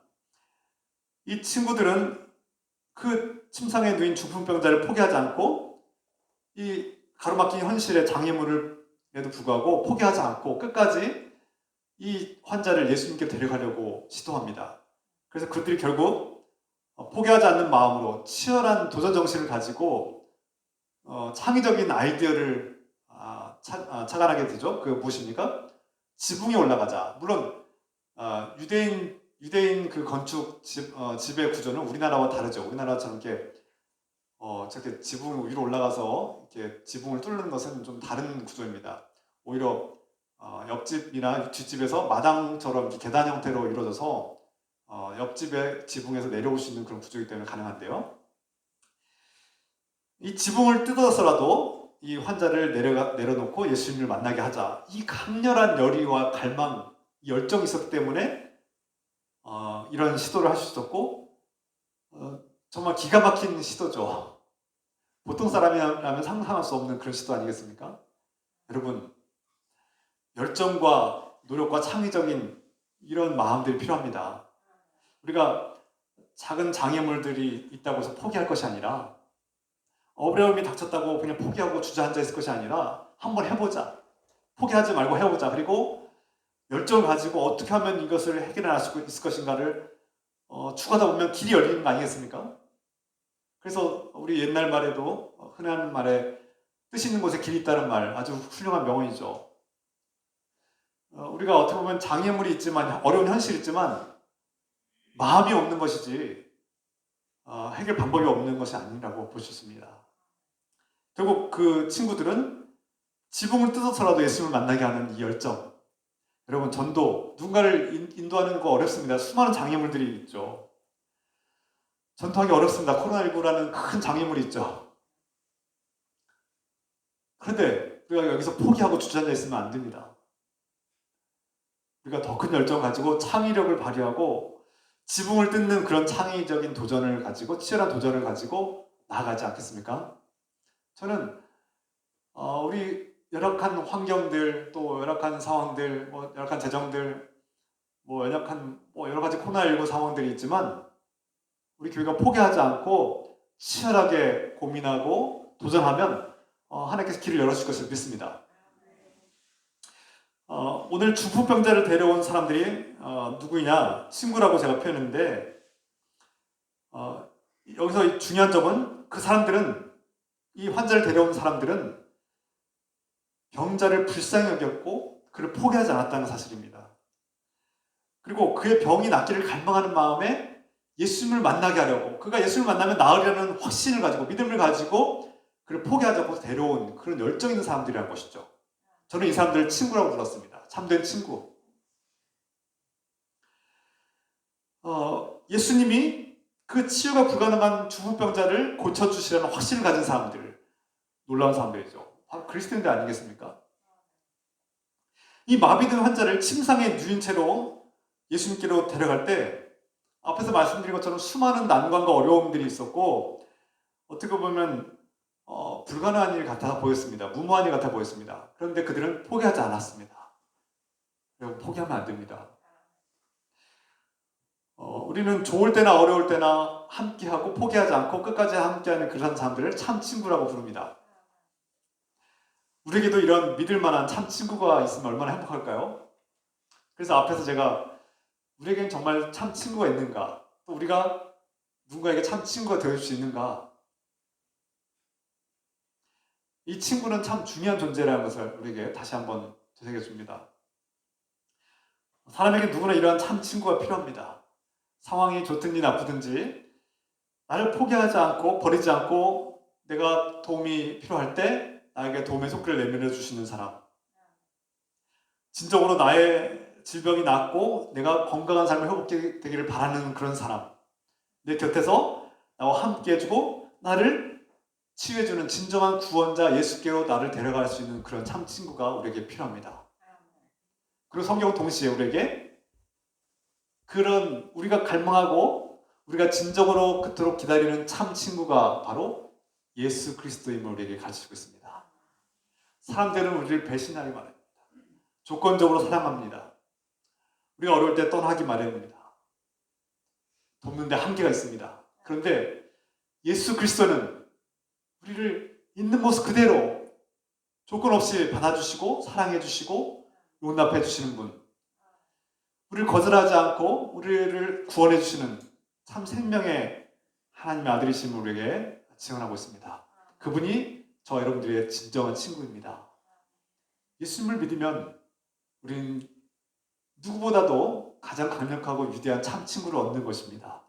이 친구들은 그 침상에 누인 중풍병자를 포기하지 않고 이 가로막힌 현실의 장애물에도 불구하고 포기하지 않고 끝까지 이 환자를 예수님께 데려가려고 시도합니다. 그래서 그들이 결국 포기하지 않는 마음으로 치열한 도전 정신을 가지고 창의적인 아이디어를 착안하게 되죠. 그게 무엇입니까? 지붕에 올라가자. 물론 유대인 그 건축 집의 구조는 우리나라와 다르죠. 우리나라처럼 이렇게 저렇게 지붕 위로 올라가서 이렇게 지붕을 뚫는 것은 좀 다른 구조입니다. 오히려 옆집이나 뒷집에서 마당처럼 이렇게 계단 형태로 이루어져서 옆집의 지붕에서 내려올 수 있는 그런 구조이기 때문에 가능한데요. 이 지붕을 뜯어서라도 이 환자를 내려놓고 예수님을 만나게 하자. 이 강렬한 열의와 갈망, 이 열정이 있었기 때문에 이런 시도를 할 수 있었고 정말 기가 막힌 시도죠. 보통 사람이라면 상상할 수 없는 그런 시도 아니겠습니까? 여러분, 열정과 노력과 창의적인 이런 마음들이 필요합니다. 우리가 작은 장애물들이 있다고 해서 포기할 것이 아니라 어려움이 닥쳤다고 그냥 포기하고 주저앉아 있을 것이 아니라 한번 해보자. 포기하지 말고 해보자. 그리고 열정을 가지고 어떻게 하면 이것을 해결할 수 있을 것인가를 추구하다 보면 길이 열리는 거 아니겠습니까? 그래서 우리 옛날 말에도 흔한 말에 뜻 있는 곳에 길이 있다는 말, 아주 훌륭한 명언이죠. 우리가 어떻게 보면 장애물이 있지만, 어려운 현실이 있지만 마음이 없는 것이지 해결 방법이 없는 것이 아니라고 볼 수 있습니다. 결국 그 친구들은 지붕을 뜯어서라도 예수님을 만나게 하는 이 열정. 여러분, 전도, 누군가를 인도하는 거 어렵습니다. 수많은 장애물들이 있죠. 전도하기 어렵습니다. 코로나19라는 큰 장애물이 있죠. 그런데 우리가 여기서 포기하고 주저앉아 있으면 안 됩니다. 우리가 더 큰 열정 가지고 창의력을 발휘하고 지붕을 뜯는 그런 창의적인 도전을 가지고, 치열한 도전을 가지고 나아가지 않겠습니까? 저는 우리 열악한 환경들, 또 열악한 상황들, 열악한 재정들, 연약한 여러 가지 코로나19 상황들이 있지만 우리 교회가 포기하지 않고 치열하게 고민하고 도전하면 하나님께서 길을 열어줄 것을 믿습니다. 오늘 중풍병자를 데려온 사람들이 누구냐? 친구라고 제가 표현했는데 여기서 중요한 점은 그 사람들은, 이 환자를 데려온 사람들은 병자를 불쌍히 여겼고 그를 포기하지 않았다는 사실입니다. 그리고 그의 병이 낫기를 갈망하는 마음에 예수님을 만나게 하려고, 그가 예수님을 만나면 나으리라는 확신을 가지고, 믿음을 가지고 그를 포기하지 않고 데려온 그런 열정 있는 사람들이라는 것이죠. 저는 이 사람들을 친구라고 불렀습니다. 참된 친구. 예수님이 그 치유가 불가능한 중풍병자를 고쳐주시라는 확신을 가진 사람들, 놀라운 사람들이죠. 바로 그리스도인들 아니겠습니까? 이 마비된 환자를 침상에 누인 채로 예수님께로 데려갈 때 앞에서 말씀드린 것처럼 수많은 난관과 어려움들이 있었고 어떻게 보면 불가능한 일 같아 보였습니다. 무모한 일 같아 보였습니다. 그런데 그들은 포기하지 않았습니다. 여러분, 포기하면 안 됩니다. 우리는 좋을 때나 어려울 때나 함께하고 포기하지 않고 끝까지 함께하는 그런 사람들을 참 친구라고 부릅니다. 우리에게도 이런 믿을 만한 참 친구가 있으면 얼마나 행복할까요? 그래서 앞에서 제가 우리에겐 정말 참 친구가 있는가? 또 우리가 누군가에게 참 친구가 되어줄 수 있는가? 이 친구는 참 중요한 존재라는 것을 우리에게 다시 한번 되새겨 줍니다. 사람에게 누구나 이러한 참 친구가 필요합니다. 상황이 좋든지 나쁘든지 나를 포기하지 않고 버리지 않고 내가 도움이 필요할 때 나에게 도움의 손길을 내밀어 주시는 사람, 진정으로 나의 질병이 낫고 내가 건강한 삶을 회복되게 되기를 바라는 그런 사람, 내 곁에서 나와 함께 해주고 나를 치유해주는 진정한 구원자 예수께로 나를 데려갈 수 있는 그런 참 친구가 우리에게 필요합니다. 그리고 성경은 동시에 우리에게 그런 우리가 갈망하고 우리가 진정으로 그토록 기다리는 참 친구가 바로 예수 그리스도임을 우리에게 가르치고 있습니다. 사람들은 우리를 배신하기 마련입니다. 조건적으로 사랑합니다. 우리가 어려울 때 떠나기 마련입니다. 돕는데 한계가 있습니다. 그런데 예수 그리스도는 우리를 있는 모습 그대로 조건 없이 받아주시고 사랑해 주시고 용납해 주시는 분, 우리를 거절하지 않고 우리를 구원해 주시는 참 생명의 하나님의 아들이심을 우리에게 증언하고 있습니다. 그분이 저 여러분들의 진정한 친구입니다. 예수님을 믿으면 우리는 누구보다도 가장 강력하고 위대한 참 친구를 얻는 것입니다.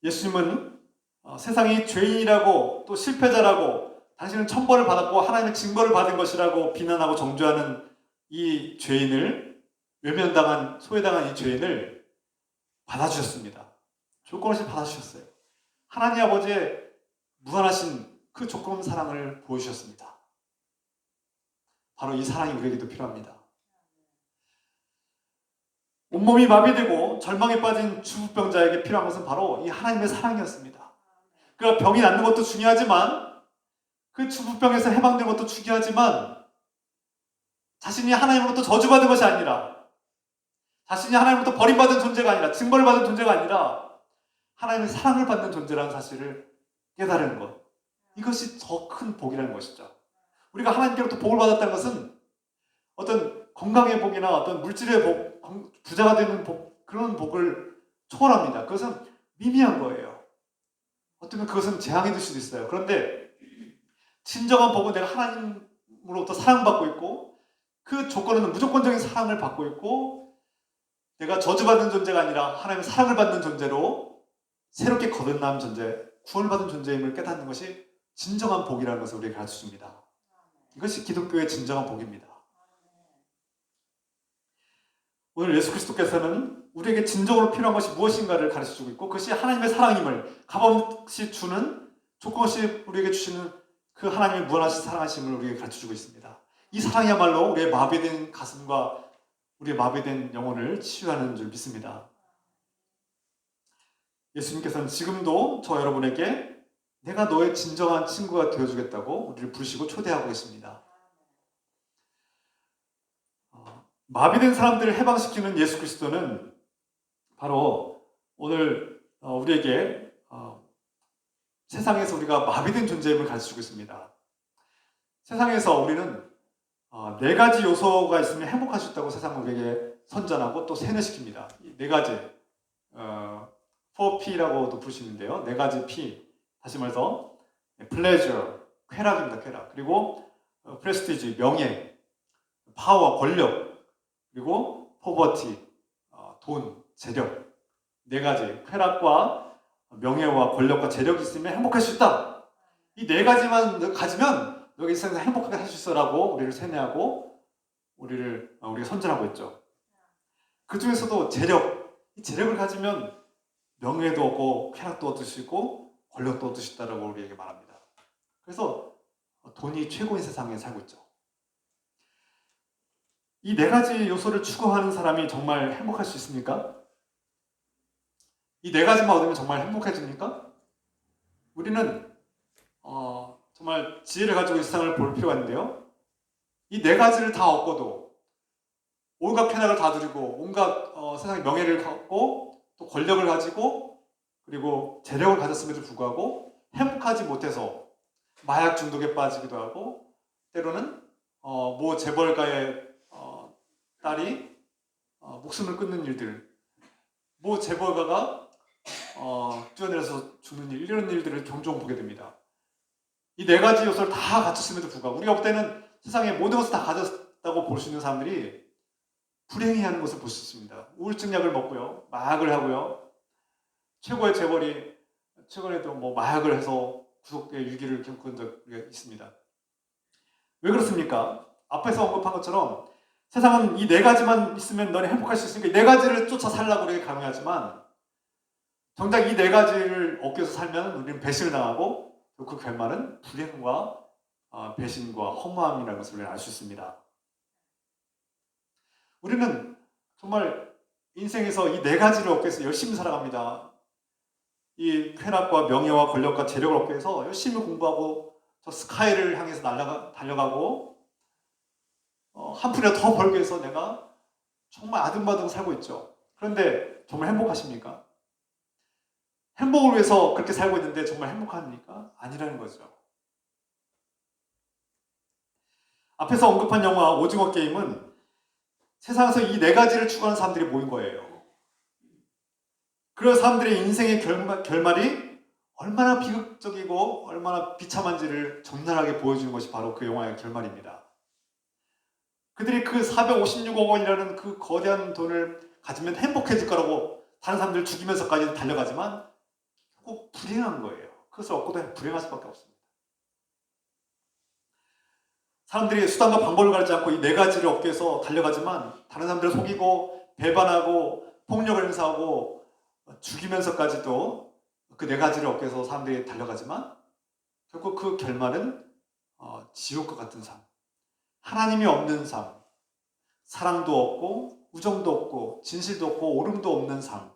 예수님은 세상이 죄인이라고 또 실패자라고 당신은 천벌을 받았고 하나님의 징벌을 받은 것이라고 비난하고 정죄하는 이 죄인을, 외면당한 소외당한 이 죄인을 받아주셨습니다. 조건 없이 받아주셨어요. 하나님 아버지의 무한하신 그 조건 없는 사랑을 보여주셨습니다. 바로 이 사랑이 우리에게도 필요합니다. 온몸이 마비되고 절망에 빠진 주부병자에게 필요한 것은 바로 이 하나님의 사랑이었습니다. 그러니까 병이 낫는 것도 중요하지만 그 주부병에서 해방되는 것도 중요하지만 자신이 하나님으로부터 저주받은 것이 아니라, 자신이 하나님으로부터 버림받은 존재가 아니라, 징벌을 받은 존재가 아니라 하나님의 사랑을 받는 존재라는 사실을 깨달은 것, 이것이 더 큰 복이라는 것이죠. 우리가 하나님께로부터 복을 받았다는 것은 어떤 건강의 복이나 어떤 물질의 복, 부자가 되는 복, 그런 복을 초월합니다. 그것은 미미한 거예요. 어쩌면 그것은 재앙이 될 수도 있어요. 그런데 진정한 복은 내가 하나님으로부터 사랑받고 있고 그 조건은 무조건적인 사랑을 받고 있고 내가 저주받는 존재가 아니라 하나님의 사랑을 받는 존재로 새롭게 거듭난 존재, 구원을 받은 존재임을 깨닫는 것이 진정한 복이라는 것을 우리에게 가르쳐줍니다. 이것이 기독교의 진정한 복입니다. 오늘 예수 그리스도께서는 우리에게 진정으로 필요한 것이 무엇인가를 가르쳐주고 있고 그것이 하나님의 사랑임을 값없이 주는, 조건 없이 우리에게 주시는 그 하나님의 무한하신 사랑하심을 우리에게 가르쳐주고 있습니다. 이 사랑이야말로 우리의 마비된 가슴과 우리의 마비된 영혼을 치유하는 줄 믿습니다. 예수님께서는 지금도 저 여러분에게 내가 너의 진정한 친구가 되어주겠다고 우리를 부르시고 초대하고 계십니다. 마비된 사람들을 해방시키는 예수 그리스도는 바로 오늘 우리에게 세상에서 우리가 마비된 존재임을 가르쳐주고 있습니다. 세상에서 우리는 4가지 요소가 있으면 행복할 수 있다고 세상은 우리에게 선전하고 또 세뇌시킵니다. 이 4가지 4P라고도 부르시는데요. 4가지 P, 다시 말해서 pleasure, 쾌락입니다. 쾌락. 그리고 prestige, 명예, 파워, 권력, 그리고 poverty, 돈, 재력. 4가지 쾌락과 명예와 권력과 재력이 있으면 행복할 수 있다. 이 4가지만 가지면 너가 이 세상에서 행복하게 할 수 있어라고 우리를 세뇌하고 우리가 선전하고 있죠. 그 중에서도 재력, 이 재력을 가지면 명예도 얻고 쾌락도 얻을 수 있고 권력도 얻을 수 있다라고 우리에게 말합니다. 그래서 돈이 최고인 세상에 살고 있죠. 이 4가지 요소를 추구하는 사람이 정말 행복할 수 있습니까? 이 4가지만 얻으면 정말 행복해집니까? 우리는 정말 지혜를 가지고 이 세상을 볼 필요가 있는데요. 이 4가지를 다 얻고도 온갖 쾌락을 다 누리고 온갖 세상의 명예를 갖고 또 권력을 가지고 그리고 재력을 가졌음에도 불구하고 행복하지 못해서 마약 중독에 빠지기도 하고 때로는 모 재벌가의 딸이 목숨을 끊는 일들, 모 재벌가가 뛰어내려서 죽는 일, 이런 일들을 종종 보게 됩니다. 이 4가지 요소를 다 갖췄음에도 불구하고 우리가 볼 때는 세상에 모든 것을 다 가졌다고 볼 수 있는 사람들이 불행해하는 것을 볼 수 있습니다. 우울증 약을 먹고요, 마약을 하고요, 최고의 재벌이 최근에도 마약을 해서 구속의 위기를 겪은 적이 있습니다. 왜 그렇습니까? 앞에서 언급한 것처럼 세상은 이 4가지만 있으면 너는 행복할 수 있으니까 이 4가지를 쫓아 살라고 우리에게 강요하지만 정작 이 4가지를 얻기 위해서 살면 우리는 배신을 당하고 그 결말은 불행과 배신과 허무함이라는 것을 우리는 알 수 있습니다. 우리는 정말 인생에서 이 4가지를 얻기 위해서 열심히 살아갑니다. 이 쾌락과 명예와 권력과 재력을 얻기 위해서 열심히 공부하고 저 스카이를 향해서 달려가고 한 푼이라도 더 벌기 위해서 내가 정말 아등바등 살고 있죠. 그런데 정말 행복하십니까? 행복을 위해서 그렇게 살고 있는데 정말 행복합니까? 아니라는 거죠. 앞에서 언급한 영화 오징어 게임은 세상에서 이 네 가지를 추구하는 사람들이 모인 거예요. 그런 사람들의 인생의 결말이 얼마나 비극적이고 얼마나 비참한지를 적나라하게 보여주는 것이 바로 그 영화의 결말입니다. 그들이 그 456억 원이라는 그 거대한 돈을 가지면 행복해질 거라고 다른 사람들을 죽이면서까지 달려가지만 꼭 불행한 거예요. 그것을 얻고도 불행할 수밖에 없습니다. 사람들이 수단과 방법을 가리지 않고 이 네 가지를 얻기 위해서 달려가지만 다른 사람들을 속이고 배반하고 폭력을 행사하고 죽이면서까지도 그 네 가지를 얻기 위해서 사람들이 달려가지만 결국 그 결말은 지옥과 같은 삶, 하나님이 없는 삶, 사랑도 없고 우정도 없고 진실도 없고 오름도 없는 삶,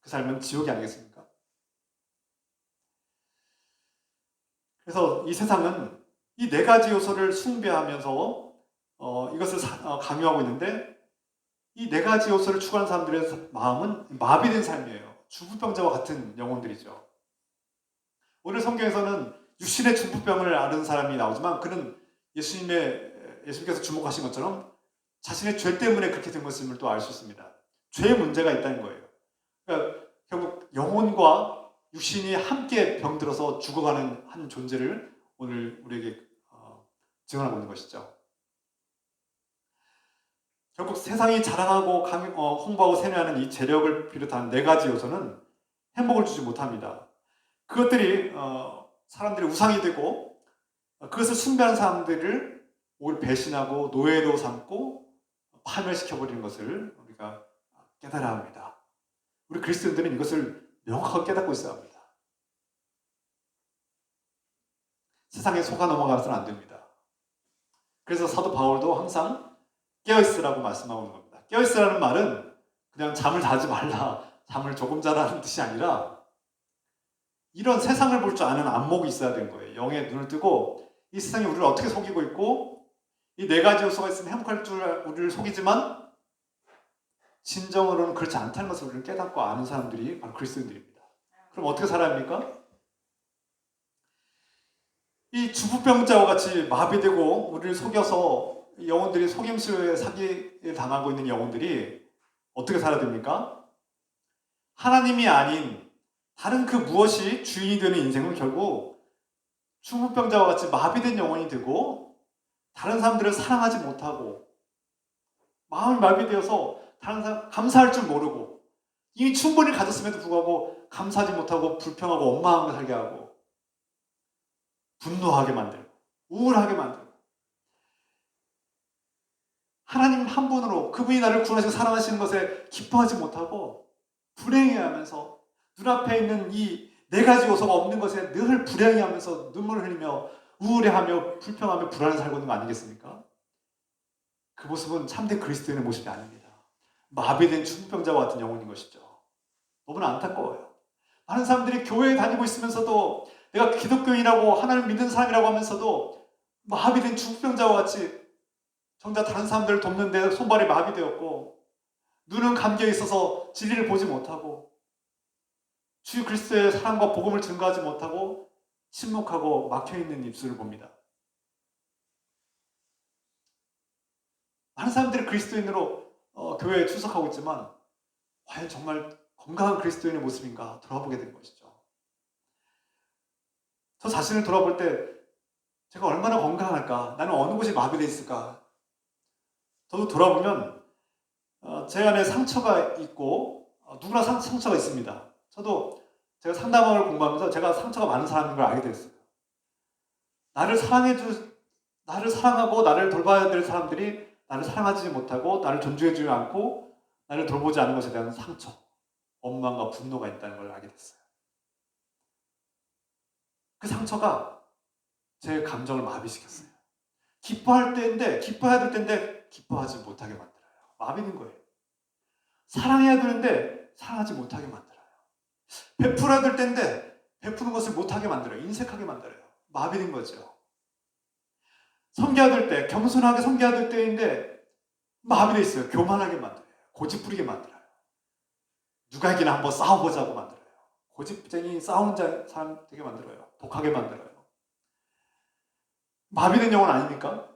그 삶은 지옥이 아니겠습니까? 그래서 이 세상은 이 네 가지 요소를 숭배하면서 이것을 강요하고 있는데 이 네 가지 요소를 추구하는 사람들의 마음은 마비된 삶이에요. 중풍병자와 같은 영혼들이죠. 오늘 성경에서는 육신의 중풍병을 앓은 사람이 나오지만 그는 예수님께서 주목하신 것처럼 자신의 죄 때문에 그렇게 된 것임을 또 알 수 있습니다. 죄의 문제가 있다는 거예요. 그러니까 결국 영혼과 육신이 함께 병들어서 죽어가는 한 존재를 오늘 우리에게 증언하고 있는 것이죠. 결국 세상이 자랑하고 홍보하고 세뇌하는 이 재력을 비롯한 네 가지 요소는 행복을 주지 못합니다. 그것들이 사람들의 우상이 되고 그것을 숭배하는 사람들을 오히려 배신하고 노예로 삼고 파멸시켜버리는 것을 우리가 깨달아야 합니다. 우리 그리스도인들은 이것을 명확하게 깨닫고 있어야 합니다. 세상에 속아 넘어가서는 안 됩니다. 그래서 사도 바울도 항상 깨어있으라고 말씀하고 있는 겁니다. 깨어있으라는 말은 그냥 잠을 자지 말라, 잠을 조금 자라는 뜻이 아니라 이런 세상을 볼 줄 아는 안목이 있어야 되는 거예요. 영의 눈을 뜨고 이 세상이 우리를 어떻게 속이고 있고 이 네 가지 요소가 있으면 행복할 줄 우리를 속이지만 진정으로는 그렇지 않다는 것을 우리는 깨닫고 아는 사람들이 바로 그리스도인들입니다. 그럼 어떻게 살아야 합니까? 이 중풍병자와 같이 마비되고 우리를 속여서 영혼들이 속임수에 사기를 당하고 있는 영혼들이 어떻게 살아야 됩니까? 하나님이 아닌 다른 그 무엇이 주인이 되는 인생은 결국 중풍병자와 같이 마비된 영혼이 되고 다른 사람들을 사랑하지 못하고 마음이 마비되어서 다른 사람 감사할 줄 모르고 이미 충분히 가졌음에도 불구하고 감사하지 못하고 불평하고 원망하며 살게 하고 분노하게 만들고 우울하게 만들고 하나님 한 분으로 그분이 나를 구원하시고 사랑하시는 것에 기뻐하지 못하고 불행해하면서 눈앞에 있는 이 네 가지 요소가 없는 것에 늘 불행해하면서 눈물을 흘리며 우울해하며 불평하며 불안해 살고 있는 거 아니겠습니까? 그 모습은 참된 그리스도인의 모습이 아닙니다. 마비된 중풍병자와 같은 영혼인 것이죠. 너무나 안타까워요. 많은 사람들이 교회에 다니고 있으면서도 내가 기독교인이라고 하나님 믿는 사람이라고 하면서도 마비된 중풍병자와 같이 정작 다른 사람들을 돕는데 손발이 마비되었고 눈은 감겨 있어서 진리를 보지 못하고 주 그리스도의 사랑과 복음을 증거하지 못하고 침묵하고 막혀있는 입술을 봅니다. 많은 사람들이 그리스도인으로 교회에 출석하고 있지만 과연 정말 건강한 그리스도인의 모습인가 돌아보게 된 것이죠. 저 자신을 돌아볼 때 제가 얼마나 건강할까? 나는 어느 곳이 마비되어 있을까? 저도 돌아보면 제 안에 상처가 있고 누구나 상처가 있습니다. 저도 제가 상담학을 공부하면서 제가 상처가 많은 사람인 걸 알게 됐어요. 나를 사랑하고 나를 돌봐야 될 사람들이 나를 사랑하지 못하고 나를 존중해주지 않고 나를 돌보지 않은 것에 대한 상처, 원망과 분노가 있다는 걸 알게 됐어요. 그 상처가 제 감정을 마비시켰어요. 기뻐할 때인데 기뻐해야 될 때인데 기뻐하지 못하게 만들어요. 마비는 거예요. 사랑해야 되는데 사랑하지 못하게 만들어요. 베풀어야 될 때인데 베푸는 것을 못하게 만들어요. 인색하게 만들어요. 마비된 거죠. 섬겨야 될 때, 겸손하게 섬겨야 될 때인데 마비되어 있어요. 교만하게 만들어요. 고집부리게 만들어요. 누가에게나 한번 싸워보자고 만들어요. 고집쟁이 싸우는 사람 되게 만들어요. 독하게 만들어요. 마비된 영혼 아닙니까?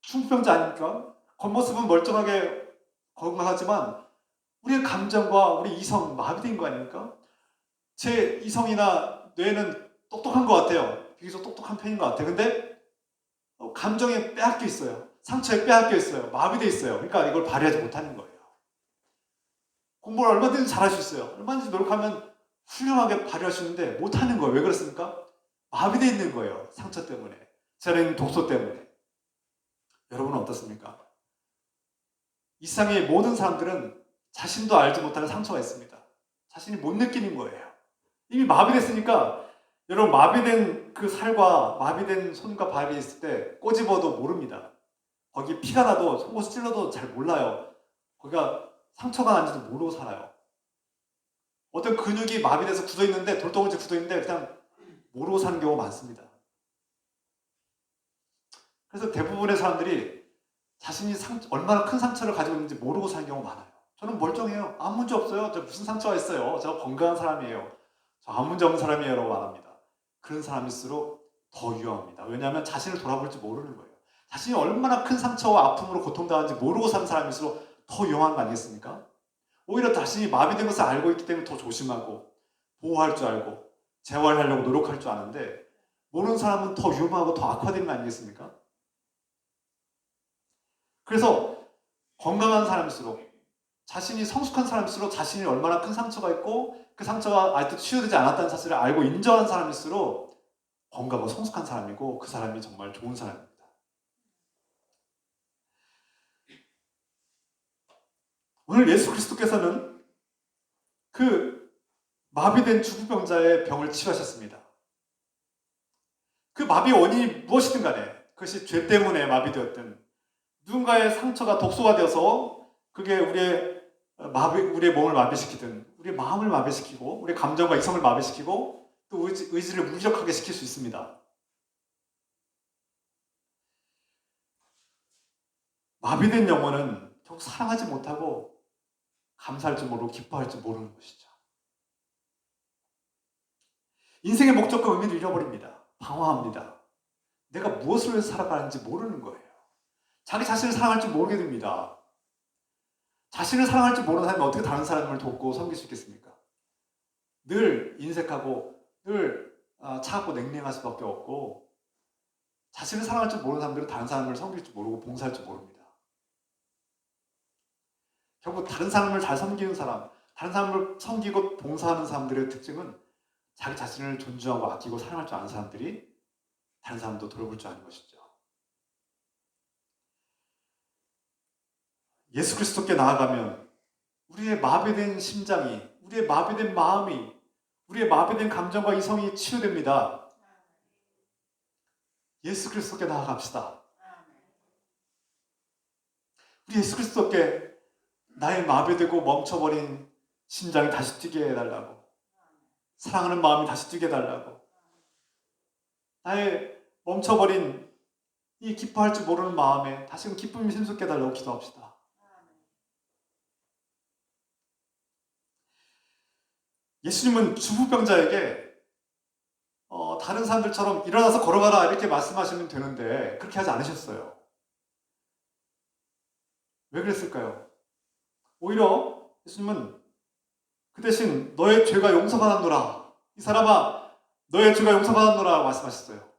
중풍병자 아닙니까? 겉모습은 멀쩡하게 건강하지만 우리의 감정과 우리 이성 마비된 거 아닙니까? 제 이성이나 뇌는 똑똑한 것 같아요. 비교적 똑똑한 편인 것 같아요. 근데 감정에 빼앗겨 있어요. 상처에 빼앗겨 있어요. 마비돼 있어요. 그러니까 이걸 발휘하지 못하는 거예요. 공부를 얼마든지 잘할 수 있어요. 얼마든지 노력하면 훌륭하게 발휘할 수 있는데 못하는 거예요. 왜 그렇습니까? 마비돼 있는 거예요. 상처 때문에. 저는 독소 때문에. 여러분은 어떻습니까? 이 세상의 모든 사람들은 자신도 알지 못하는 상처가 있습니다. 자신이 못 느끼는 거예요. 이미 마비됐으니까 여러분 마비된 그 살과 마비된 손과 발이 있을 때 꼬집어도 모릅니다. 거기 피가 나도 속옷을 찔러도 잘 몰라요. 거기가 상처가 난지도 모르고 살아요. 어떤 근육이 마비돼서 굳어있는데 돌덩어리 굳어있는데 그냥 모르고 사는 경우가 많습니다. 그래서 대부분의 사람들이 자신이 얼마나 큰 상처를 가지고 있는지 모르고 사는 경우가 많아요. 저는 멀쩡해요. 아무 문제 없어요. 저 무슨 상처가 있어요. 저 건강한 사람이에요. 저 아무 문제 없는 사람이에요. 라고 말합니다. 그런 사람일수록 더 위험합니다. 왜냐하면 자신을 돌아볼지 모르는 거예요. 자신이 얼마나 큰 상처와 아픔으로 고통당하는지 모르고 사는 사람일수록 더 위험한 거 아니겠습니까? 오히려 자신이 마비된 것을 알고 있기 때문에 더 조심하고 보호할 줄 알고 재활하려고 노력할 줄 아는데 모르는 사람은 더 위험하고 더 악화되는 거 아니겠습니까? 그래서 건강한 사람일수록 자신이 성숙한 사람일수록 자신이 얼마나 큰 상처가 있고 그 상처가 아직도 치유되지 않았다는 사실을 알고 인정한 사람일수록 건강하고 성숙한 사람이고 그 사람이 정말 좋은 사람입니다. 오늘 예수 그리스도께서는 그 마비된 중풍병자의 병을 치유하셨습니다. 그 마비의 원인이 무엇이든 간에 그것이 죄 때문에 마비되었든 누군가의 상처가 독소가 되어서 그게 우리의 몸을 마비시키든 우리의 마음을 마비시키고 우리의 감정과 이성을 마비시키고 또 의지를 무기력하게 시킬 수 있습니다. 마비된 영혼은 결국 사랑하지 못하고 감사할 줄 모르고 기뻐할 줄 모르는 것이죠. 인생의 목적과 의미를 잃어버립니다. 방황합니다. 내가 무엇을 위해서 살아가는지 모르는 거예요. 자기 자신을 사랑할 줄 모르게 됩니다. 자신을 사랑할 줄 모르는 사람이 어떻게 다른 사람을 돕고 섬길 수 있겠습니까? 늘 인색하고 늘 차갑고 냉랭할 수밖에 없고 자신을 사랑할 줄 모르는 사람들은 다른 사람을 섬길 줄 모르고 봉사할 줄 모릅니다. 결국 다른 사람을 잘 섬기는 사람, 다른 사람을 섬기고 봉사하는 사람들의 특징은 자기 자신을 존중하고 아끼고 사랑할 줄 아는 사람들이 다른 사람도 돌아볼 줄 아는 것이죠. 예수 그리스도께 나아가면 우리의 마비된 심장이, 우리의 마비된 마음이, 우리의 마비된 감정과 이성이 치유됩니다. 예수 그리스도께 나아갑시다. 우리 예수 그리스도께 나의 마비되고 멈춰버린 심장이 다시 뛰게 해달라고, 사랑하는 마음이 다시 뛰게 해달라고, 나의 멈춰버린 이 기뻐할 줄 모르는 마음에 다시금 기쁨이 샘솟게 해달라고 기도합시다. 예수님은 중풍병자에게 다른 사람들처럼 일어나서 걸어가라 이렇게 말씀하시면 되는데 그렇게 하지 않으셨어요. 왜 그랬을까요? 오히려 예수님은 그 대신 너의 죄가 용서받았노라, 이 사람아 너의 죄가 용서받았노라 말씀하셨어요.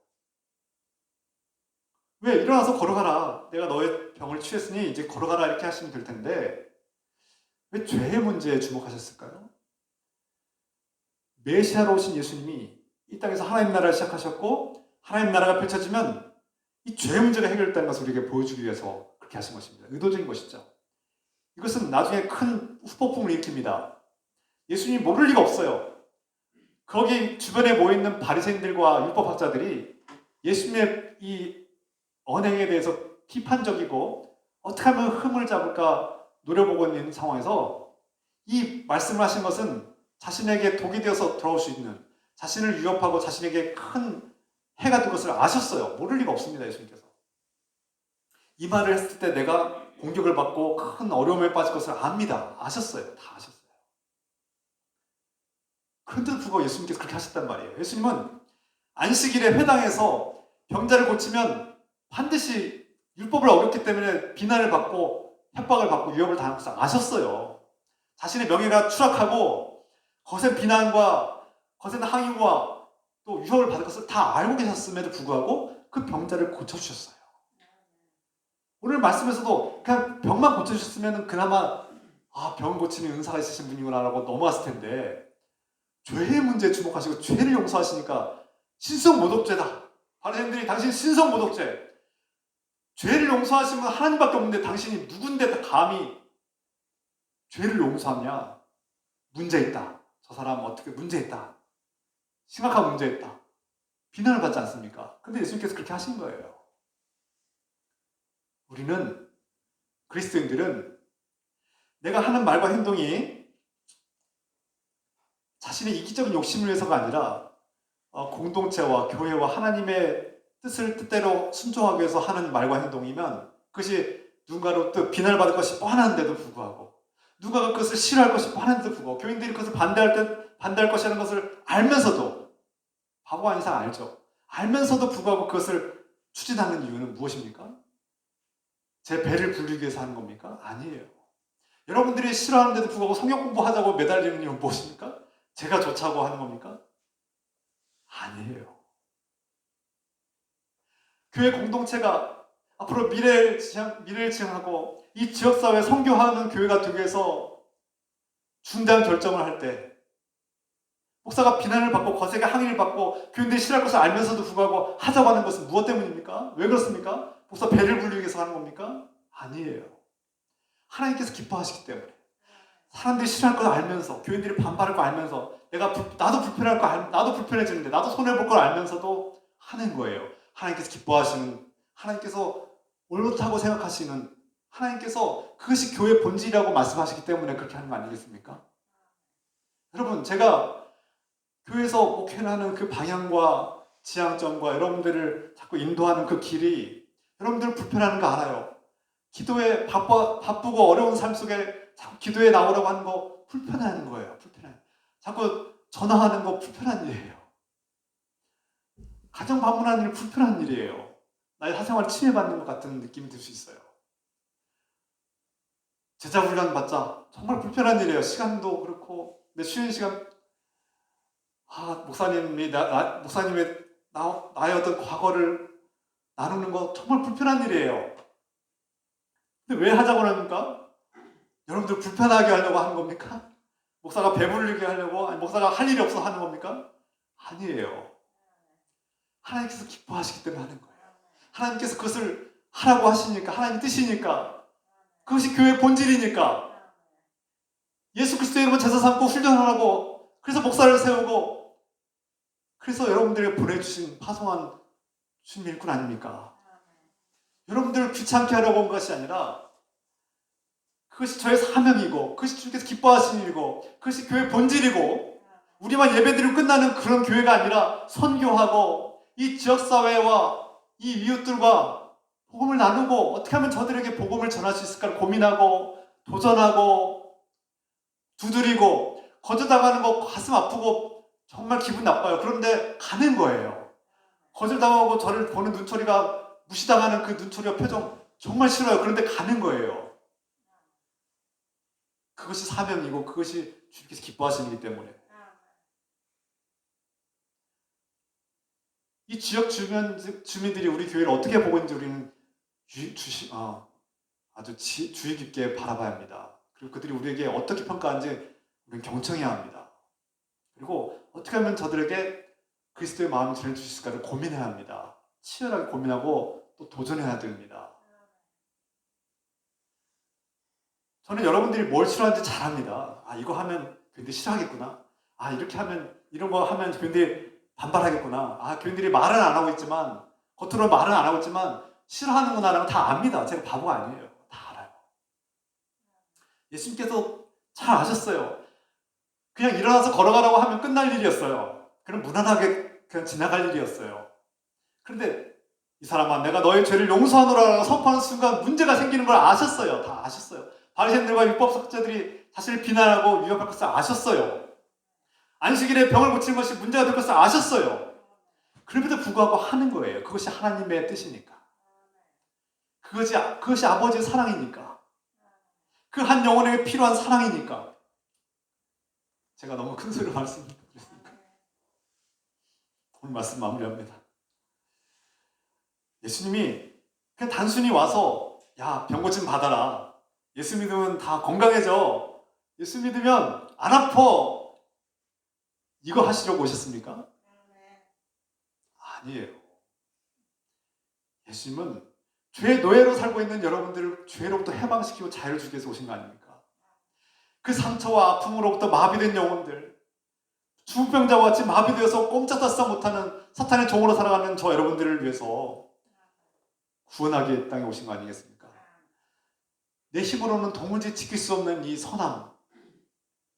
왜? 일어나서 걸어가라, 내가 너의 병을 치유했으니 이제 걸어가라 이렇게 하시면 될 텐데 왜 죄의 문제에 주목하셨을까요? 메시아로 오신 예수님이 이 땅에서 하나님 나라를 시작하셨고 하나님 나라가 펼쳐지면 이 죄의 문제가 해결됐다는 것을 우리에게 보여주기 위해서 그렇게 하신 것입니다. 의도적인 것이죠. 이것은 나중에 큰 후폭풍을 일으킵니다. 예수님이 모를 리가 없어요. 거기 주변에 모여있는 바리새인들과 율법학자들이 예수님의 이 언행에 대해서 비판적이고 어떻게 하면 흠을 잡을까 노려보고 있는 상황에서 이 말씀을 하신 것은 자신에게 독이 되어서 돌아올 수 있는, 자신을 위협하고 자신에게 큰 해가 될 것을 아셨어요. 모를 리가 없습니다. 예수님께서. 이 말을 했을 때 내가 공격을 받고 큰 어려움에 빠질 것을 압니다. 아셨어요. 다 아셨어요. 그런데도 불구하고 예수님께서 그렇게 하셨단 말이에요. 예수님은 안식일에 회당에서 병자를 고치면 반드시 율법을 어겼기 때문에 비난을 받고 협박을 받고 위협을 당할 것을 아셨어요. 자신의 명예가 추락하고 거센 비난과 거센 항의와 또 위협을 받을 것을 다 알고 계셨음에도 불구하고 그 병자를 고쳐주셨어요. 오늘 말씀에서도 그냥 병만 고쳐주셨으면 그나마 병 고치는 은사가 있으신 분이구나 라고 넘어갔을 텐데 죄의 문제에 주목하시고 죄를 용서하시니까 신성모독죄다. 바리새인들이 당신 신성모독죄, 죄를 용서하시면 하나님밖에 없는데 당신이 누군데 감히 죄를 용서하냐? 문제 있다. 저 사람 어떻게 문제 있다. 심각한 문제 있다. 비난을 받지 않습니까? 근데 예수님께서 그렇게 하신 거예요. 우리는, 그리스도인들은 내가 하는 말과 행동이 자신의 이기적인 욕심을 위해서가 아니라 공동체와 교회와 하나님의 뜻대로 순종하기 위해서 하는 말과 행동이면 그것이 누군가로부터 비난을 받을 것이 뻔한데도 불구하고 누군가가 그것을 싫어할 것이 뻔한데도 불구하고 교인들이 그것을 반대할 것이라는 것을 알면서도 바보 아닌 이상 알죠. 알면서도 불구하고 그것을 추진하는 이유는 무엇입니까? 제 배를 불리기 위해서 하는 겁니까? 아니에요. 여러분들이 싫어하는데도 불구하고 성경 공부하자고 매달리는 이유는 무엇입니까? 제가 좋자고 하는 겁니까? 아니에요. 교회 공동체가 앞으로 미래를 지향하고 이 지역사회에 선교하는 교회가 되기 위해서 중대한 결정을 할 때 목사가 비난을 받고 거세게 항의를 받고 교인들이 싫어할 것을 알면서도 불구하고 하자고 하는 것은 무엇 때문입니까? 왜 그렇습니까? 목사 배를 불리기 위해서 하는 겁니까? 아니에요. 하나님께서 기뻐하시기 때문에 사람들이 싫어할 걸 알면서 교인들이 반발할 걸 알면서 나도 불편할 거 나도 불편해지는데 나도 손해볼 걸 알면서도 하는 거예요. 하나님께서 기뻐하시는, 하나님께서 옳다고 생각하시는, 하나님께서 그것이 교회의 본질이라고 말씀하시기 때문에 그렇게 하는 거 아니겠습니까? 여러분, 제가 교회에서 목회하는 그 방향과 지향점과 여러분들을 자꾸 인도하는 그 길이 여러분들 불편한 거 알아요. 기도에 바쁘고 어려운 삶 속에 자꾸 기도에 나오라고 하는 거 불편한 거예요. 자꾸 전화하는 거 불편한 일이에요. 가정 방문하는 일 불편한 일이에요. 나의 사생활 침해받는 것 같은 느낌이 들 수 있어요. 제자 훈련 받자 정말 불편한 일이에요. 시간도 그렇고 내 쉬는 시간 목사님의 나의 어떤 과거를 나누는 거 정말 불편한 일이에요. 근데 왜 하자고 합니까? 여러분들 불편하게 하려고 하는 겁니까? 목사가 배부르게 하려고, 아니 목사가 할 일이 없어 하는 겁니까? 아니에요. 하나님께서 기뻐하시기 때문에 하는 거예요. 하나님께서 그것을 하라고 하시니까, 하나님 뜻이니까, 그것이 교회의 본질이니까. 예수 그리스도의 이름으로 제사 삼고 훈련하라고, 그래서 목사를 세우고, 그래서 여러분들에게 보내주신 파송한 주님 일꾼 아닙니까? 여러분들을 귀찮게 하려고 온 것이 아니라 그것이 저의 사명이고 그것이 주님께서 기뻐하시는 일이고 그것이 교회의 본질이고 우리만 예배드리고 끝나는 그런 교회가 아니라 선교하고 이 지역사회와 이 이웃들과 복음을 나누고 어떻게 하면 저들에게 복음을 전할 수 있을까를 고민하고 도전하고 두드리고 거절당하는 거 가슴 아프고 정말 기분 나빠요. 그런데 가는 거예요. 거절당하고 저를 보는 눈초리가 무시당하는 그 눈초리와 표정 정말 싫어요. 그런데 가는 거예요. 그것이 사명이고 그것이 주님께서 기뻐하시기 때문에. 이 지역 주민들이 우리 교회를 어떻게 보고 있는지 우리는 아주 주의 깊게 바라봐야 합니다. 그리고 그들이 우리에게 어떻게 평가하는지 우리는 경청해야 합니다. 그리고 어떻게 하면 저들에게 그리스도의 마음을 전해 주실 수 있을까를 고민해야 합니다. 치열하게 고민하고 또 도전해야 됩니다. 저는 여러분들이 뭘 싫어하는지 잘 압니다. 이거 하면 교인들이 싫어하겠구나. 이렇게 하면, 이런 거 하면 교인들이 반발하겠구나. 교인들이 말은 안 하고 있지만, 겉으로 말은 안 하고 있지만, 싫어하는구나라는 거 다 압니다. 제가 바보가 아니에요. 다 알아요. 예수님께서 잘 아셨어요. 그냥 일어나서 걸어가라고 하면 끝날 일이었어요. 그럼 무난하게 그냥 지나갈 일이었어요. 그런데 이 사람아, 내가 너의 죄를 용서하노라고 선포하는 순간 문제가 생기는 걸 아셨어요. 다 아셨어요. 바리새인들과 율법학자들이 자신을 비난하고 위협할 것을 아셨어요. 안식일에 병을 고치는 것이 문제가 될 것을 아셨어요. 그럼에도 불구하고 하는 거예요. 그것이 하나님의 뜻이니까. 그것이 아버지의 사랑이니까. 그 한 영혼에게 필요한 사랑이니까. 제가 너무 큰 소리로 말씀드렸으니까 오늘 말씀 마무리합니다. 예수님이 그냥 단순히 와서 야, 병 고침 받아라. 예수 믿으면 다 건강해져. 예수 믿으면 안 아파. 이거 하시려고 오셨습니까? 아니에요. 예수님은 죄의 노예로 살고 있는 여러분들을 죄로부터 해방시키고 자유를 주기 위해서 오신 거 아닙니까? 그 상처와 아픔으로부터 마비된 영혼들, 중풍병자와 같이 마비되어서 꼼짝달싹 못하는 사탄의 종으로 살아가는 저 여러분들을 위해서 구원하기 위해 땅에 오신 거 아니겠습니까? 내 힘으로는 도무지 지킬 수 없는 이 선함,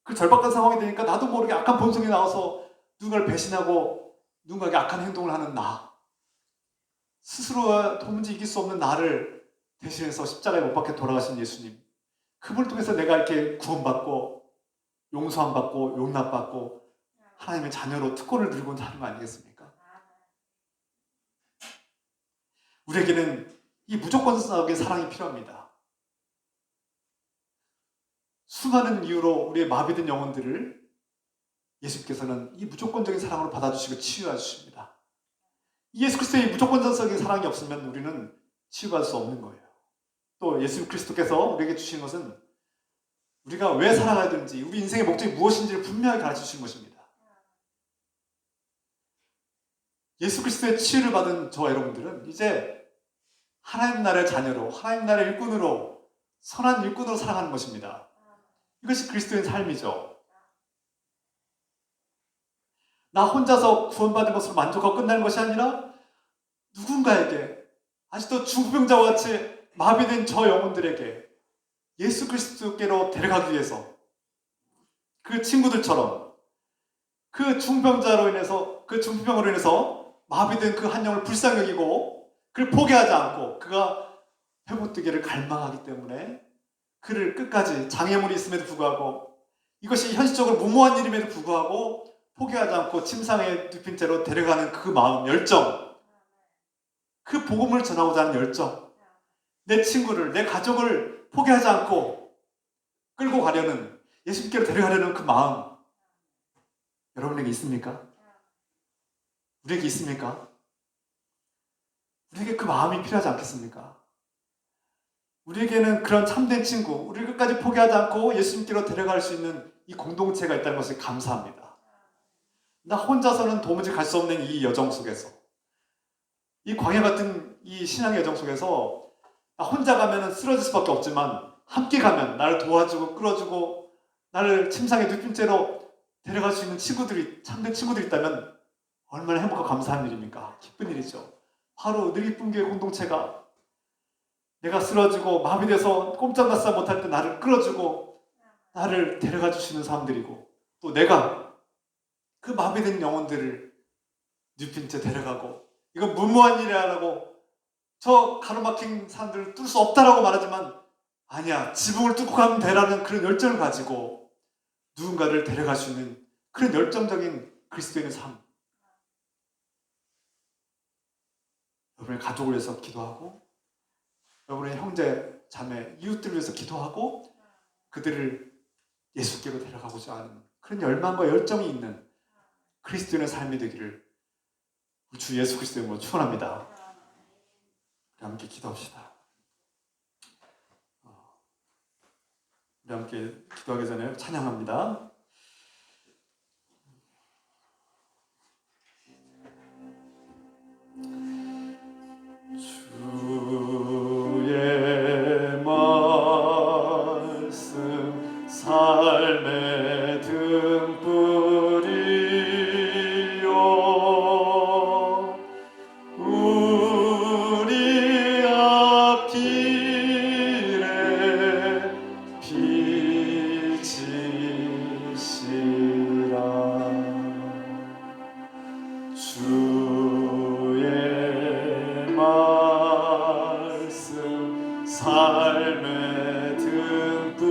그 절박한 상황이 되니까 나도 모르게 악한 본성이 나와서 누군가를 배신하고 누군가에게 악한 행동을 하는 나, 스스로 도무지 이길 수 없는 나를 대신해서 십자가에 못 박혀 돌아가신 예수님, 그분을 통해서 내가 이렇게 구원받고 용서함 받고 용납받고 하나님의 자녀로 특권을 들고 사는 거 아니겠습니까? 우리에게는 이 무조건적인 사랑이 필요합니다. 수많은 이유로 우리의 마비된 영혼들을 예수께서는 이 무조건적인 사랑으로 받아주시고 치유해 주십니다. 예수 그리스도의 무조건적인 사랑이 없으면 우리는 치유할 수 없는 거예요. 또 예수 그리스도께서 우리에게 주신 것은 우리가 왜 살아가야 되는지, 우리 인생의 목적이 무엇인지를 분명히 가르쳐 주신 것입니다. 예수 그리스도의 치유를 받은 저와 여러분들은 이제 하나님 나라의 자녀로, 하나님 나라의 일꾼으로, 선한 일꾼으로 살아가는 것입니다. 이것이 그리스도의 삶이죠. 나 혼자서 구원받은 것으로 만족하고 끝나는 것이 아니라 누군가에게, 아직도 중풍병자와 같이 마비된 저 영혼들에게 예수 그리스도께로 데려가기 위해서 그 친구들처럼 그 중병자로 인해서, 그 중풍병으로 인해서 마비된 그 한 영을 불쌍히 여기고 그를 포기하지 않고 그가 회복되기를 갈망하기 때문에 그를 끝까지 장애물이 있음에도 불구하고, 이것이 현실적으로 무모한 일임에도 불구하고 포기하지 않고 침상에 눕힌 채로 데려가는 그 마음, 열정, 그 복음을 전하고자 하는 열정, 내 친구를, 내 가족을 포기하지 않고 끌고 가려는, 예수님께로 데려가려는 그 마음, 여러분에게 있습니까? 우리에게 있습니까? 우리에게 그 마음이 필요하지 않겠습니까? 우리에게는 그런 참된 친구, 우리를 끝까지 포기하지 않고 예수님께로 데려갈 수 있는 이 공동체가 있다는 것을 감사합니다. 나 혼자서는 도무지 갈 수 없는 이 여정 속에서, 이 광야 같은 이 신앙의 여정 속에서 나 혼자 가면 쓰러질 수밖에 없지만 함께 가면 나를 도와주고 끌어주고 나를 침상에 눕힌 채로 데려갈 수 있는 친구들이, 참된 친구들이 있다면 얼마나 행복하고 감사한 일입니까? 기쁜 일이죠. 바로 늘 이쁜 교회 공동체가 내가 쓰러지고 마비돼서 꼼짝달싹 못할 때 나를 끌어주고 나를 데려가 주시는 사람들이고, 또 내가 그 마비된 영혼들을 눕힌 채 데려가고, 이건 무모한 일이라고 저 가로막힌 사람들을 뚫을 수 없다라고 말하지만 아니야, 지붕을 뚫고 가면 되라는 그런 열정을 가지고 누군가를 데려갈 수 있는 그런 열정적인 그리스도인의 삶. 여러분의 가족을 위해서 기도하고, 여러분의 형제, 자매, 이웃들을 위해서 기도하고 그들을 예수께로 데려가고자 하는 그런 열망과 열정이 있는 그리스도인의 삶이 되기를 우리 주 예수 그리스도의 이름으로 축원합니다. 우리 함께 기도합시다. 우리 함께 기도하기 전에 찬양합니다. 주의 말씀 삶의 등불이요 우리 앞길에 빛이시라. 주의 말씀 삶의 등불이요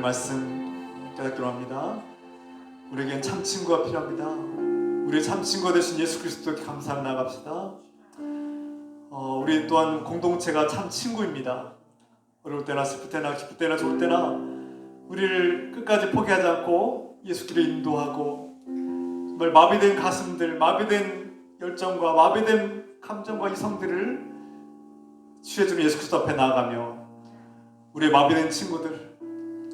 말씀 깨닫기로 합니다. 우리에겐 참 친구가 필요합니다. 우리의 참 친구가 되신 예수 그리스도께 감사를 나갑시다. 우리 또한 공동체가 참 친구입니다. 어려울 때나 슬플 때나 기쁠 때나 좋을 때나 우리를 끝까지 포기하지 않고 예수께로 인도하고 정말 마비된 가슴들, 마비된 열정과 마비된 감정과 이성들을 취해주는 예수 그리스도 앞에 나아가며 우리의 마비된 친구들,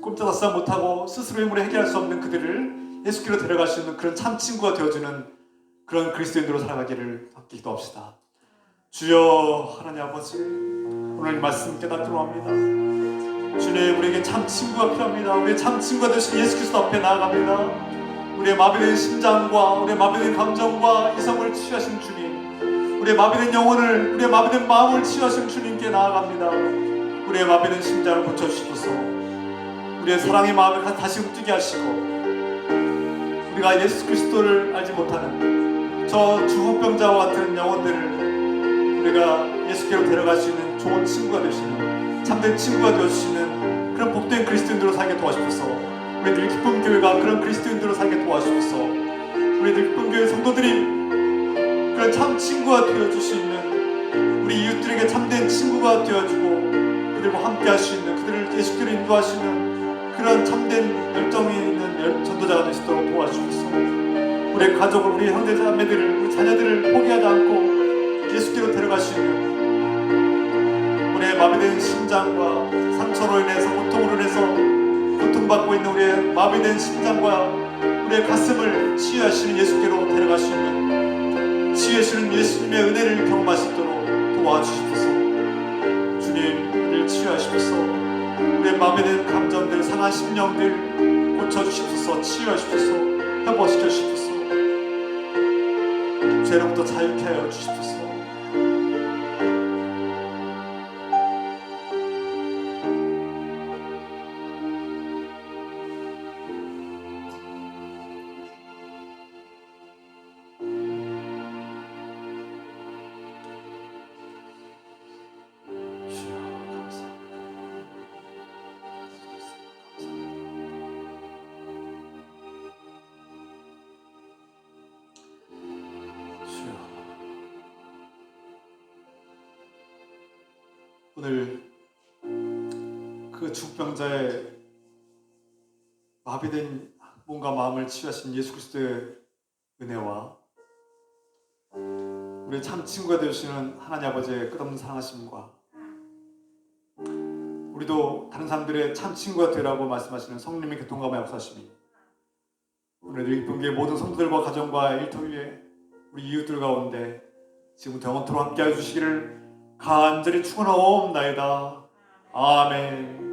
꼼짝달싹 못하고 스스로 힘으로 해결할 수 없는 그들을 예수께로 데려갈 수 있는 그런 참 친구가 되어주는 그런 그리스도인으로 살아가기를 함께 기도합시다. 주여 하나님 아버지, 오늘 이 말씀 깨닫기로 합니다. 주님, 우리에게 참 친구가 필요합니다. 우리의 참 친구가 되신 예수 그리스도 앞에 나아갑니다. 우리의 마비된 심장과 우리의 마비된 감정과 이성을 치유하신 주님, 우리의 마비된 영혼을, 우리의 마비된 마음을 치유하신 주님께 나아갑니다. 우리의 마비된 심장을 고쳐주시소서. 우리의 사랑의 마음을 다시 움직이게 하시고 우리가 예수 그리스도를 알지 못하는 저 중풍병자와 같은 영혼들을 우리가 예수께로 데려갈 수 있는 좋은 친구가 되시는, 참된 친구가 되어주시는 그런 복된 그리스도인으로 살게 도와주소서. 우리 늘기쁨 교회가 그런 그리스도인으로 살게 도와주소서. 우리 늘기쁨 교회 성도들이 그런 참 친구가 되어줄 수 있는, 우리 이웃들에게 참된 친구가 되어주고 그들과 함께 할 수 있는, 그들을 예수께로 인도하시는 그런 참된 열정이 있는 전도자가 될 수 있도록 도와주소서. 우리의 가족을, 우리 형제자매들을, 우리 자녀들을 포기하지 않고 예수께로 데려갈 수 있는, 우리의 마비된 심장과 상처로 인해서, 고통으로 인해서 고통받고 있는 우리의 마비된 심장과 우리의 가슴을 치유하시는 예수께로 데려갈 수 있는, 치유하시는 예수님의 은혜를 경험할 수 있도록 도와주시옵소서. 주님, 우리를 치유하시옵소서. 우리의 마비된 감정들, 상한 심령들 고쳐주시옵소서. 치유하시옵소서. 회복시켜 주시옵소서. 죄로부터 자유케 하여 주시옵소서. 오늘 그 중풍병자의 마비된 몸과 마음을 치유하신 예수 그리스도의 은혜와 우리의 참 친구가 되시는 하나님 아버지의 끝없는 사랑하심과 우리도 다른 사람들의 참 친구가 되라고 말씀하시는 성령님의 교통감화 역사심이 오늘 늘기쁨교회 모든 성도들과 가정과 일터 위에 우리 이웃들 가운데 지금부터 영원토록 함께해 주시기를 간절히 축원하옵나이다. 아멘.